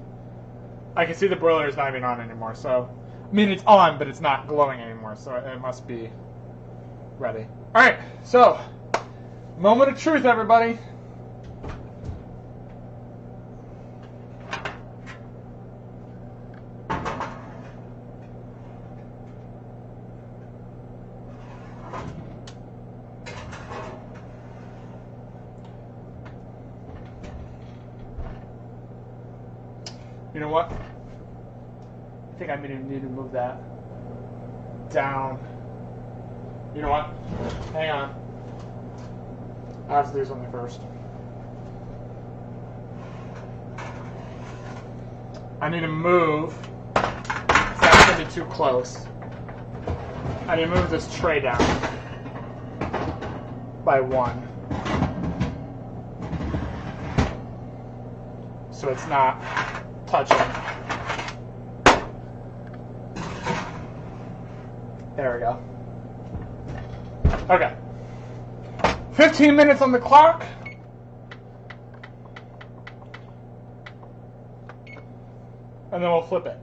I can see the broiler is not even on anymore, so... I mean, it's on, but it's not glowing anymore, so it must be ready. Alright, so... Moment of truth, everybody. You know what? I think I may need to move that down. You know what? Hang on. I have to do something first. I need to move. That's going to be too close. I need to move this tray down by 1. So it's not touching. There we go. Okay. 15 minutes on the clock. And then we'll flip it.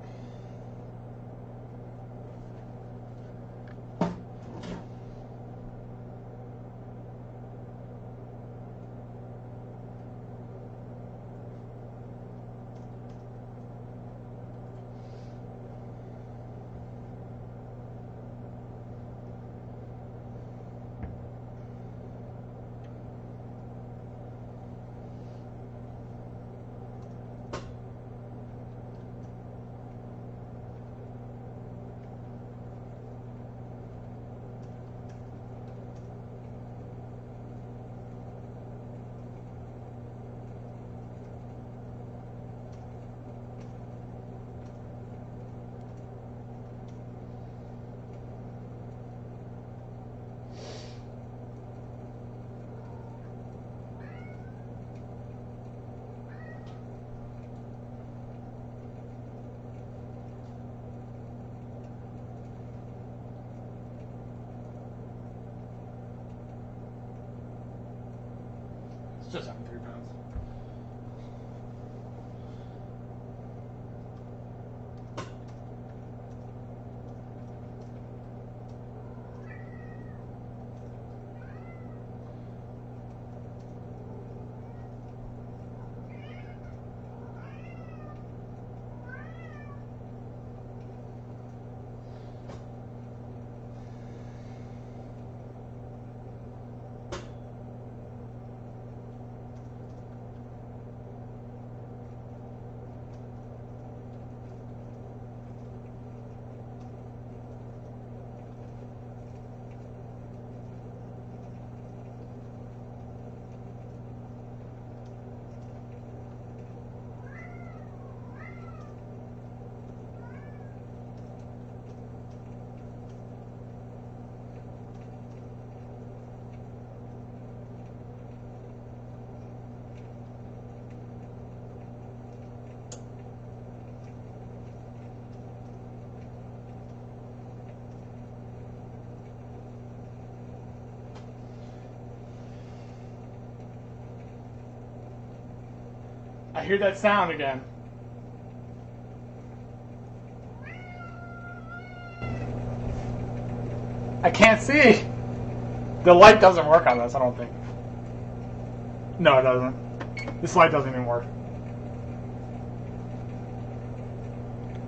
It's just under 3 pounds. I hear that sound again. I can't see. The light doesn't work on this, I don't think. No, it doesn't. This light doesn't even work.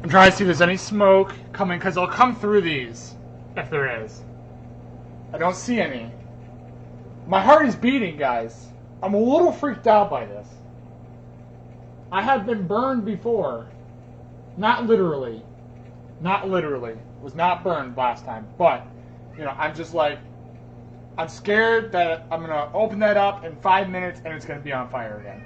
I'm trying to see if there's any smoke coming, because it'll come through these, if there is. I don't see any. My heart is beating, guys. I'm a little freaked out by this. I have been burned before. Not literally. Not literally. Was not burned last time. But, you know, I'm just like, I'm scared that I'm going to open that up in 5 minutes and it's going to be on fire again.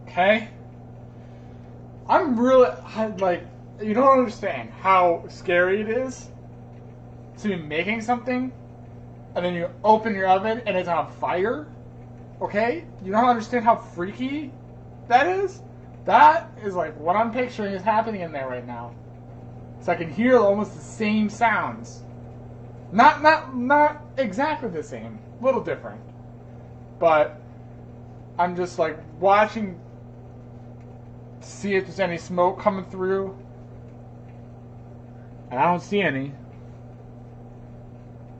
Okay? I'm really, like, you don't understand how scary it is to be making something and then you open your oven and it's on fire. Okay? You don't understand how freaky that is? That is like what I'm picturing is happening in there right now. So I can hear almost the same sounds. Not exactly the same. A little different. But I'm just like watching see if there's any smoke coming through. And I don't see any.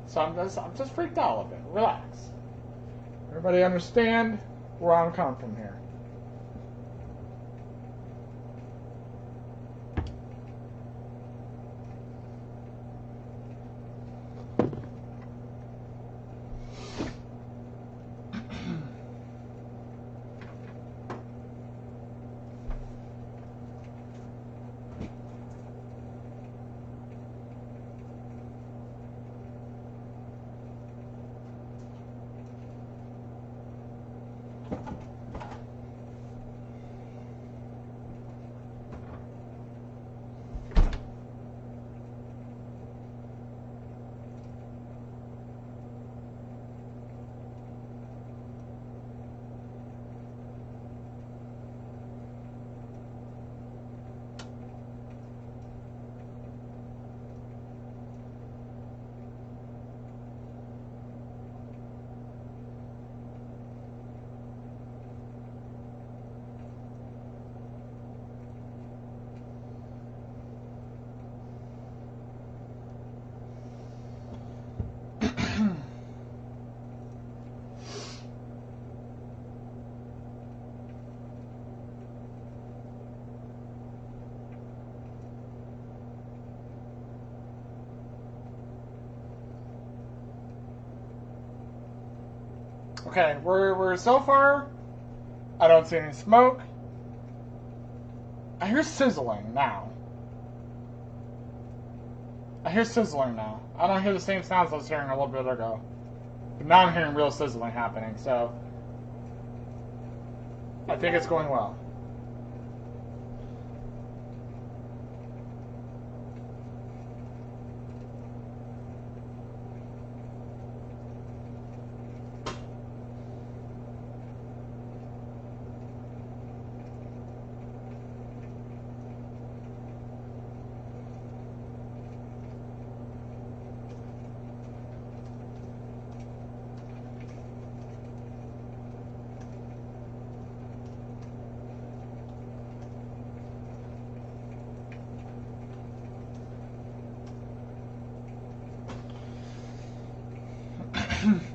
So I'm just freaked out a little bit. Relax. Everybody understand where I'm coming from here. Okay, we're so far. I don't see any smoke. I hear sizzling now. I don't hear the same sounds I was hearing a little bit ago. But now I'm hearing real sizzling happening, so I think it's going well.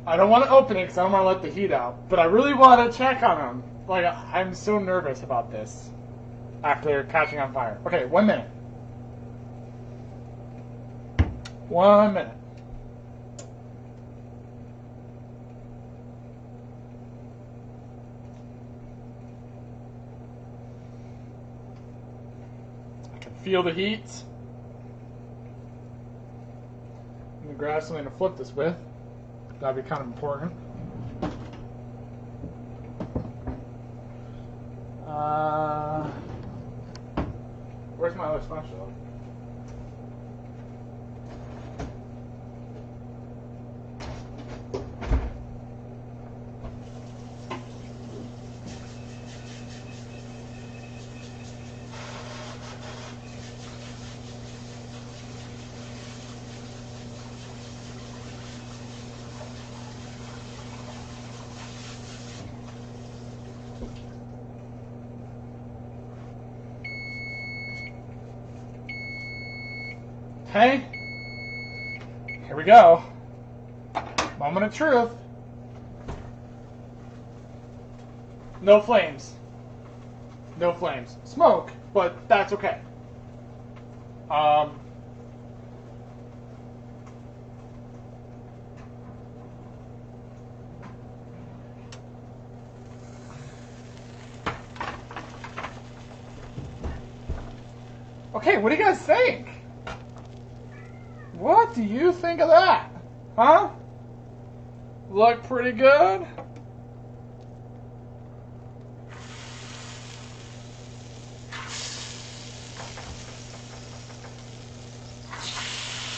I don't want to open it because I don't want to let the heat out, but I really want to check on them. Like, I'm so nervous about this after catching on fire. Okay, 1 minute. 1 minute. I can feel the heat. I'm going to grab something to flip this with. That'd be kind of important. Where's my other spatula? Okay, here we go. Moment of truth. No flames. No flames. Smoke, but that's okay. Okay, what do you guys think? What do you think of that? Huh? Look pretty good?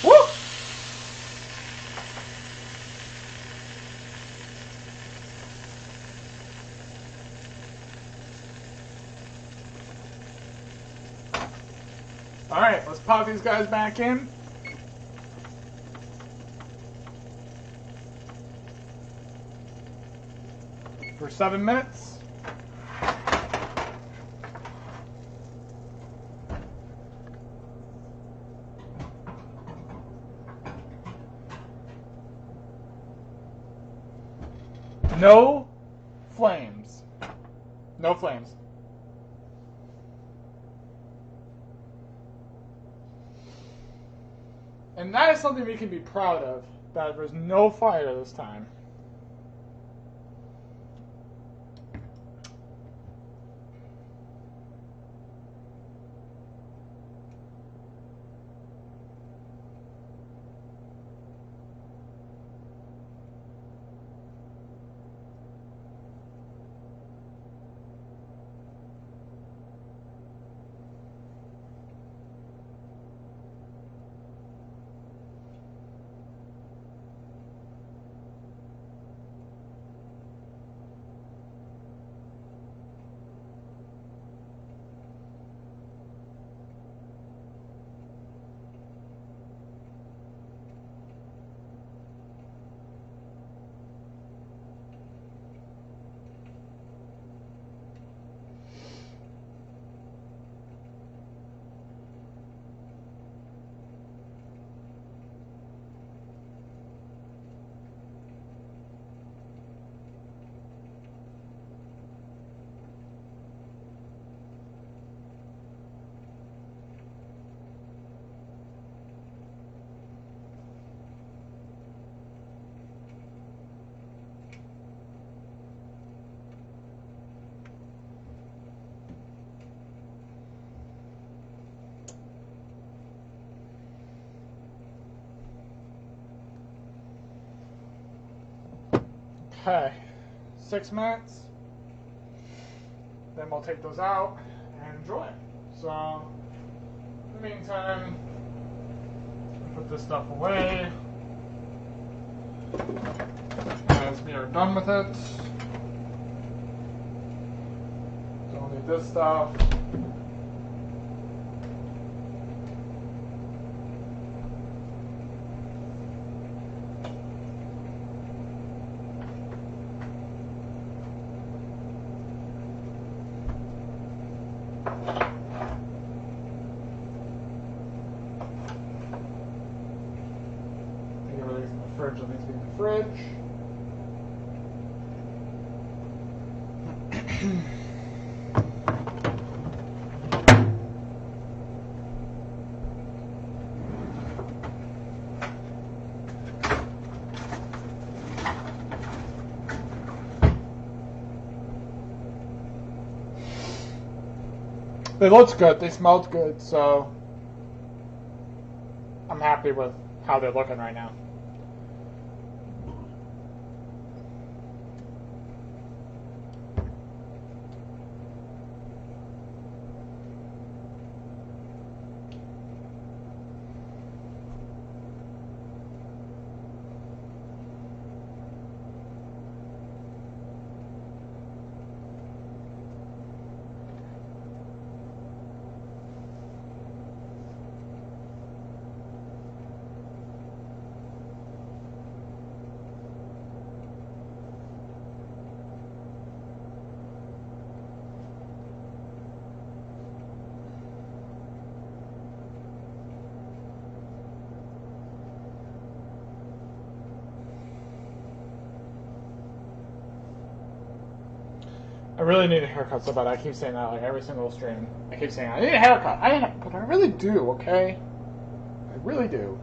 Woo! All right, let's pop these guys back in. For 7 minutes. No flames. No flames. And that is something we can be proud of, that there's no fire this time. Okay, 6 minutes. Then we'll take those out and enjoy. So, in the meantime, put this stuff away. As we are done with it, don't need this stuff. Fridge that needs to be in the fridge. They looked good, they smelled good, so I'm happy with how they're looking right now. I really need a haircut so bad. I keep saying that like every single stream. I keep saying I need a haircut. But I really do. Okay, I really do.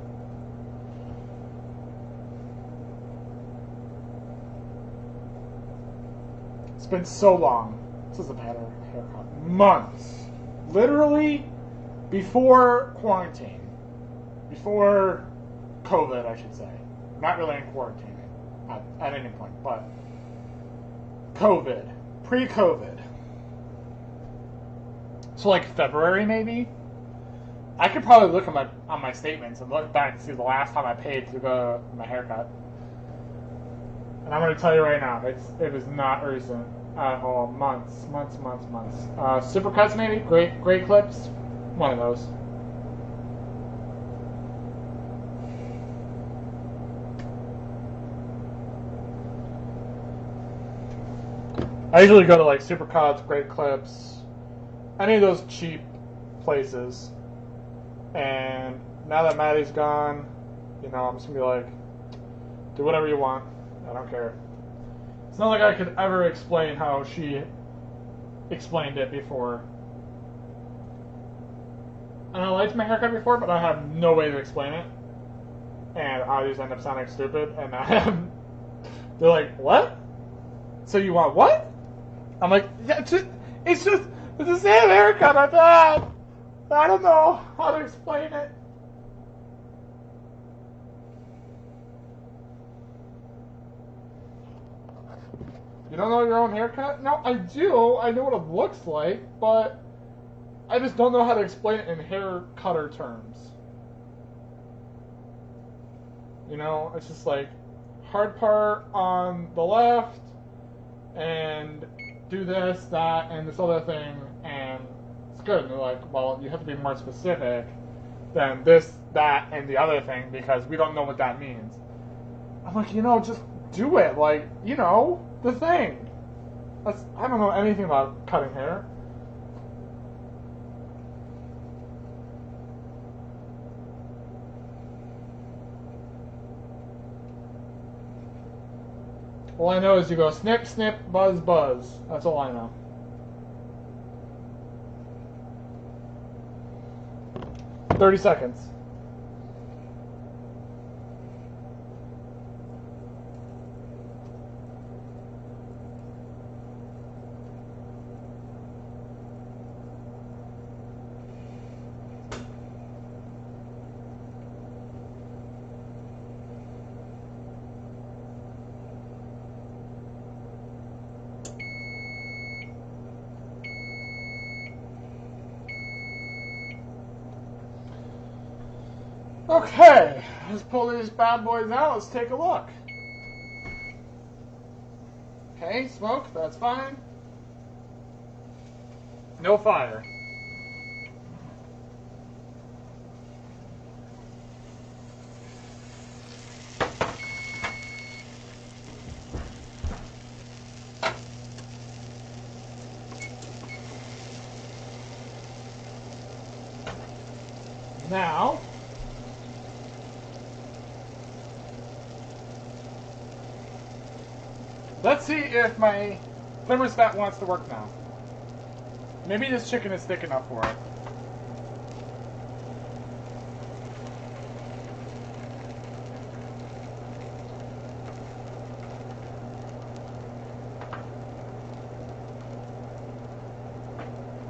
It's been so long since I've had a haircut. Months, literally, before quarantine, before COVID, I should say. Not really in quarantine at any point, but COVID. Pre-COVID. So like February maybe? I could probably look at on my statements and look back and see the last time I paid to go my haircut. And I'm going to tell you right now, it was not recent at all. Months. Supercuts maybe? Great clips? One of those. I usually go to like Supercuts, Great Clips, any of those cheap places. And now that Maddie's gone, you know, I'm just gonna be like, do whatever you want. I don't care. It's not like I could ever explain how she explained it before. And I liked my haircut before, but I have no way to explain it. And I always end up sounding stupid. And they're like, what? So you want what? I'm like, yeah, it's the same haircut I've had. I don't know how to explain it. You don't know your own haircut? No, I do. I know what it looks like, but I just don't know how to explain it in hair cutter terms. You know, it's just like hard part on the left, and do this, that, and this other thing, and it's good. And they're like, well, you have to be more specific than this, that, and the other thing because we don't know what that means. I'm like, you know, just do it. Like, you know, the thing. I don't know anything about cutting hair. All I know is you go snip, snip, buzz, buzz. That's all I know. "30 seconds. Okay, let's pull these bad boys out. Let's take a look. Okay, smoke, that's fine. No fire. Now, let's see if my thermostat wants to work now. Maybe this chicken is thick enough for it.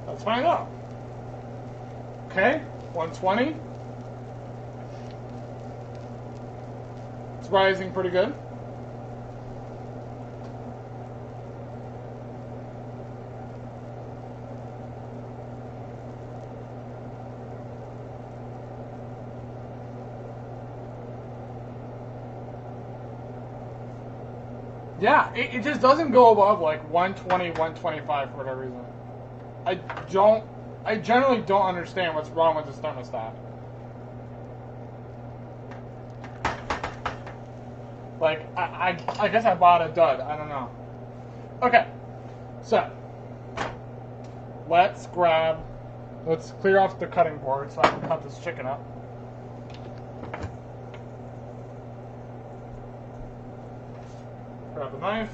Let's find out. Okay, 120. It's rising pretty good. Yeah, it just doesn't go above like 120, 125 for whatever reason. I generally don't understand what's wrong with this thermostat. Like, I guess I bought a dud. I don't know. Okay, so let's clear off the cutting board so I can cut this chicken up. Grab the knife.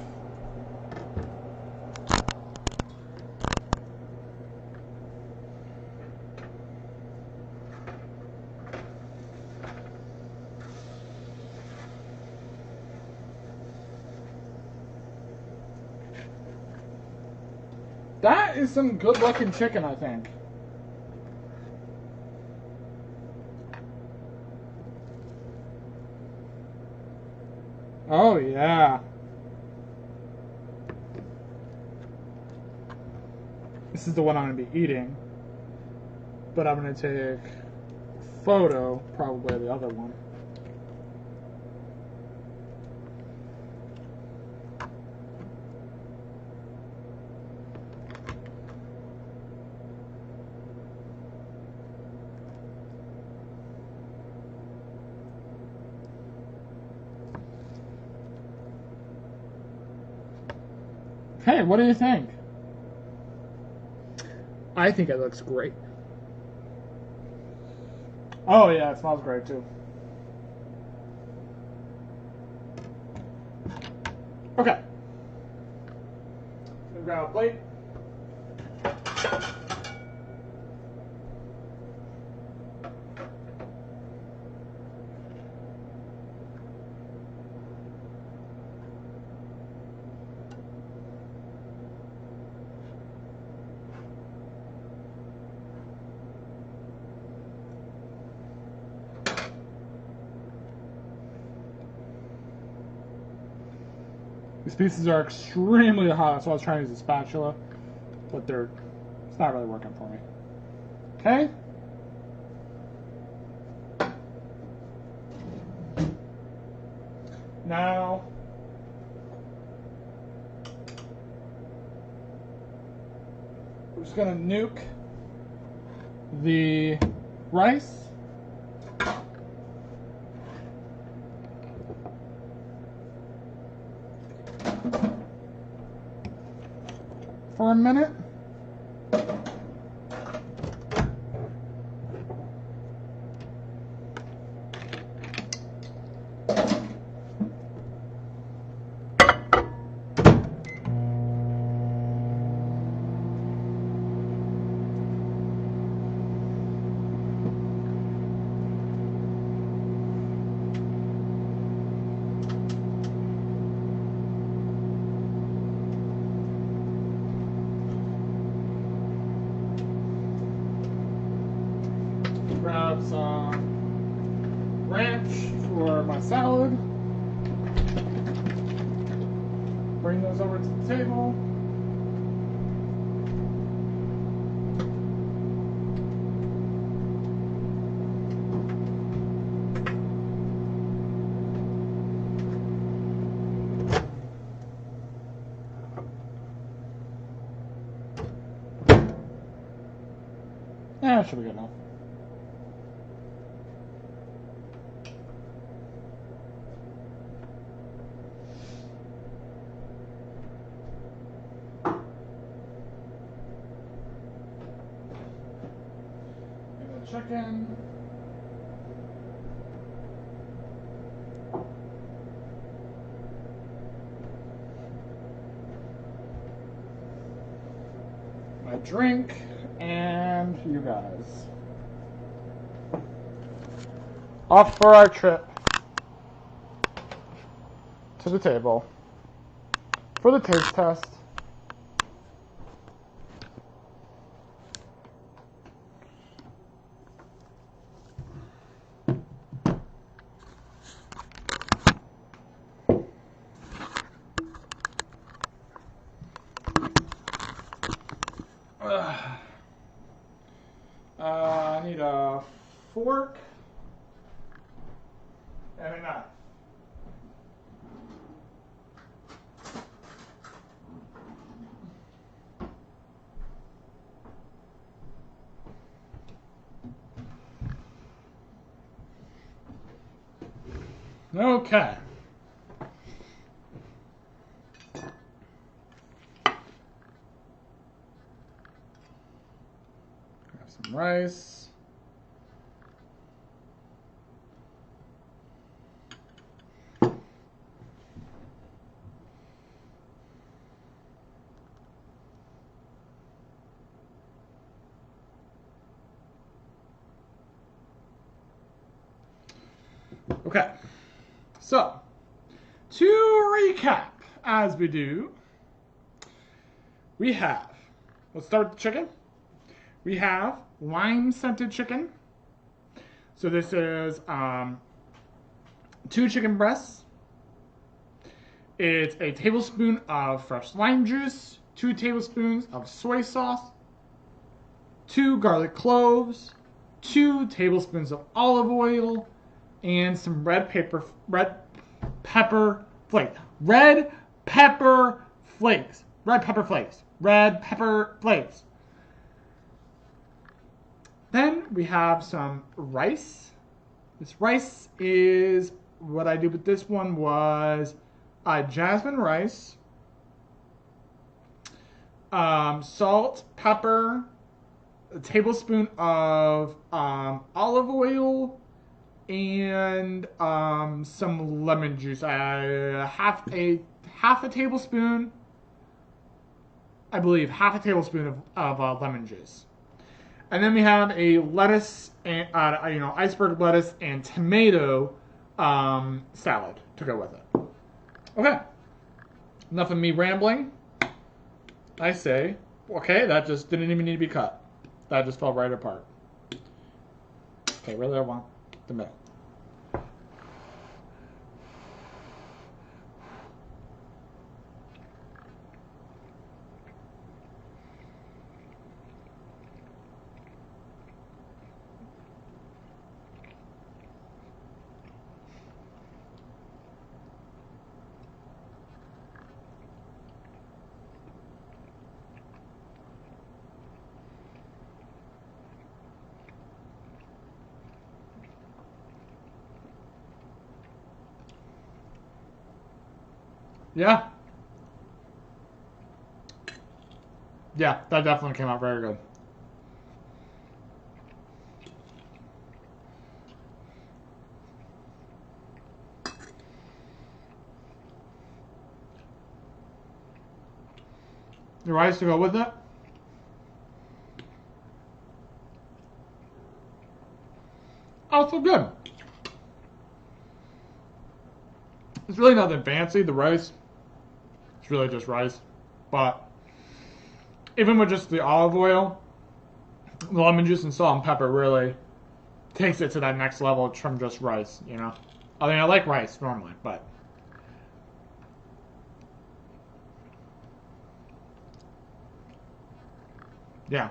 That is some good looking chicken, I think. Oh, yeah. This is the one I'm going to be eating. But I'm going to take a photo, probably of the other one. Hey, what do you think? I think it looks great. Oh yeah, it smells great too. Okay. grab a plate. These pieces are extremely hot, so I was trying to use a spatula, but it's not really working for me. Okay. Now, we're just gonna nuke the rice. For a minute. Grab some ranch for my salad. Bring those over to the table. Yeah, that should be good enough. Chicken. My drink, and you guys. Off for our trip to the table for the taste test. I need a fork and a knife. Okay. Grab some rice. Okay, so to recap, as we do, we have, let's start with the chicken. We have lime-scented chicken. So this is 2 chicken breasts. It's a tablespoon of fresh lime juice, 2 tablespoons of soy sauce, 2 garlic cloves, 2 tablespoons of olive oil, and some red pepper flakes. Red pepper flakes. Then we have some rice. This rice is, what I did with this one was jasmine rice, salt, pepper, a tablespoon of olive oil, and some lemon juice. Half a tablespoon I believe, half a tablespoon of lemon juice. And then we have a lettuce, and iceberg lettuce and tomato salad to go with it. Okay. Enough of me rambling. I say, okay, that just didn't even need to be cut. That just fell right apart. Okay, where do I want the middle? Yeah. Yeah, that definitely came out very good. The rice to go with it. Also good. It's really nothing fancy, the rice. It's really just rice. But even with just the olive oil, the lemon juice and salt and pepper really takes it to that next level from just rice, you know? I mean, I like rice normally, but... yeah.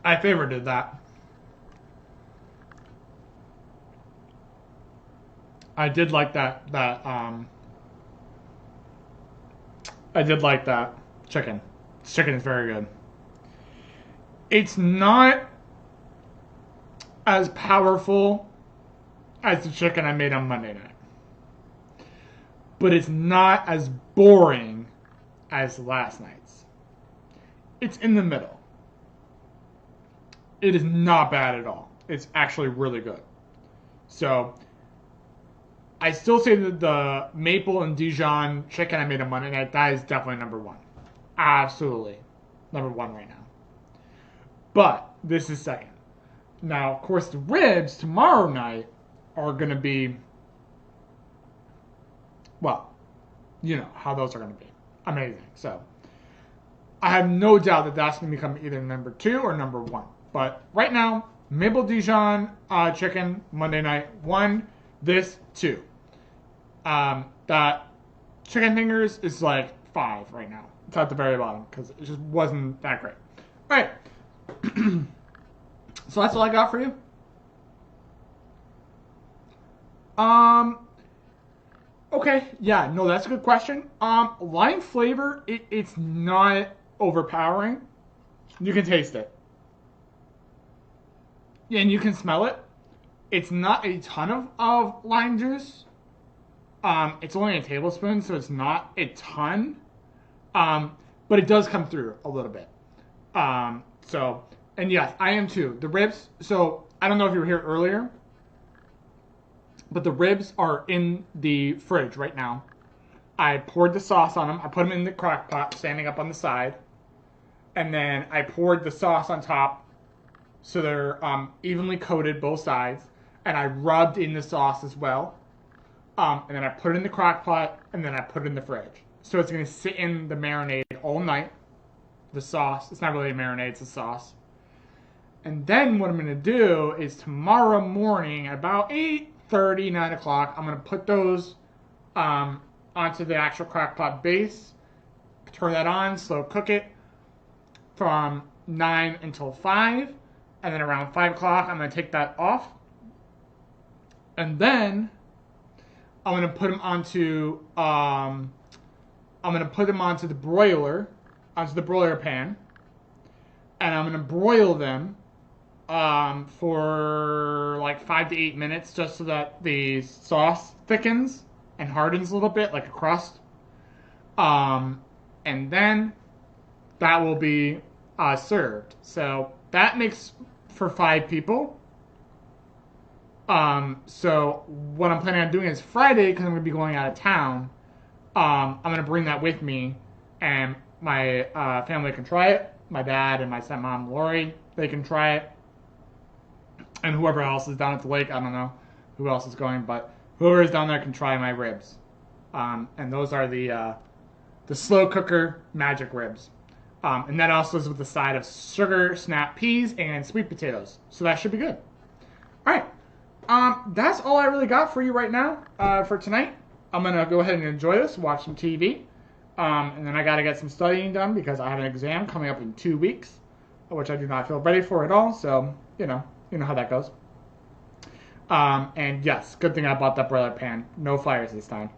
I favorited that. I did like that I did like that chicken. This chicken is very good. It's not as powerful as the chicken I made on Monday night. But it's not as boring as last night's. It's in the middle. It is not bad at all. It's actually really good. So, I still say that the maple and Dijon chicken I made on Monday night, that is definitely number one. Absolutely. Number one right now. But, this is second. Now, of course, the ribs tomorrow night are going to be, well, you know how those are going to be. Amazing. So, I have no doubt that that's going to become either number 2 or number 1. But right now, maple Dijon chicken, Monday night, 1, this, 2. That chicken fingers is like 5 right now. It's at the very bottom because it just wasn't that great. All right. So that's all I got for you. Okay, yeah, no, that's a good question. Lime flavor, it's not overpowering. You can taste it. Yeah, and you can smell it. It's not a ton of lime juice. It's only a tablespoon, so it's not a ton. But it does come through a little bit. So, and yes, I am too. The ribs, so I don't know if you were here earlier, but the ribs are in the fridge right now. I poured the sauce on them. I put them in the crock pot, standing up on the side. And then I poured the sauce on top so they're evenly coated both sides. And I rubbed in the sauce as well. And then I put it in the crock pot, and then I put it in the fridge. So it's going to sit in the marinade all night. The sauce. It's not really a marinade, it's a sauce. And then what I'm going to do is tomorrow morning, at about 8:30, 9 o'clock, I'm going to put those onto the actual crock pot base. Turn that on, slow cook it from 9 until 5. And then around 5 o'clock, I'm going to take that off. And then I'm going to put them onto the broiler, onto the broiler pan, and I'm going to broil them for like 5 to 8 minutes, just so that the sauce thickens and hardens a little bit, like a crust. And then that will be served. So that makes for 5 people. So what I'm planning on doing is Friday, because I'm going to be going out of town, I'm going to bring that with me, and my family can try it. My dad and my stepmom, Lori, they can try it. And whoever else is down at the lake, I don't know who else is going, but whoever is down there can try my ribs. And those are the slow cooker magic ribs. And that also is with the side of sugar snap peas and sweet potatoes. So that should be good. All right. That's all I really got for you right now for tonight. I'm going to go ahead and enjoy this, watch some TV. And then I got to get some studying done because I have an exam coming up in 2 weeks, which I do not feel ready for at all. So, you know how that goes. And yes, good thing I bought that broiler pan. No fires this time.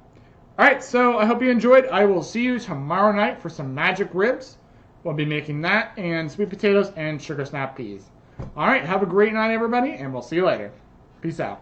All right, so I hope you enjoyed. I will see you tomorrow night for some magic ribs. We'll be making that and sweet potatoes and sugar snap peas. All right, have a great night, everybody, and we'll see you later. Peace out.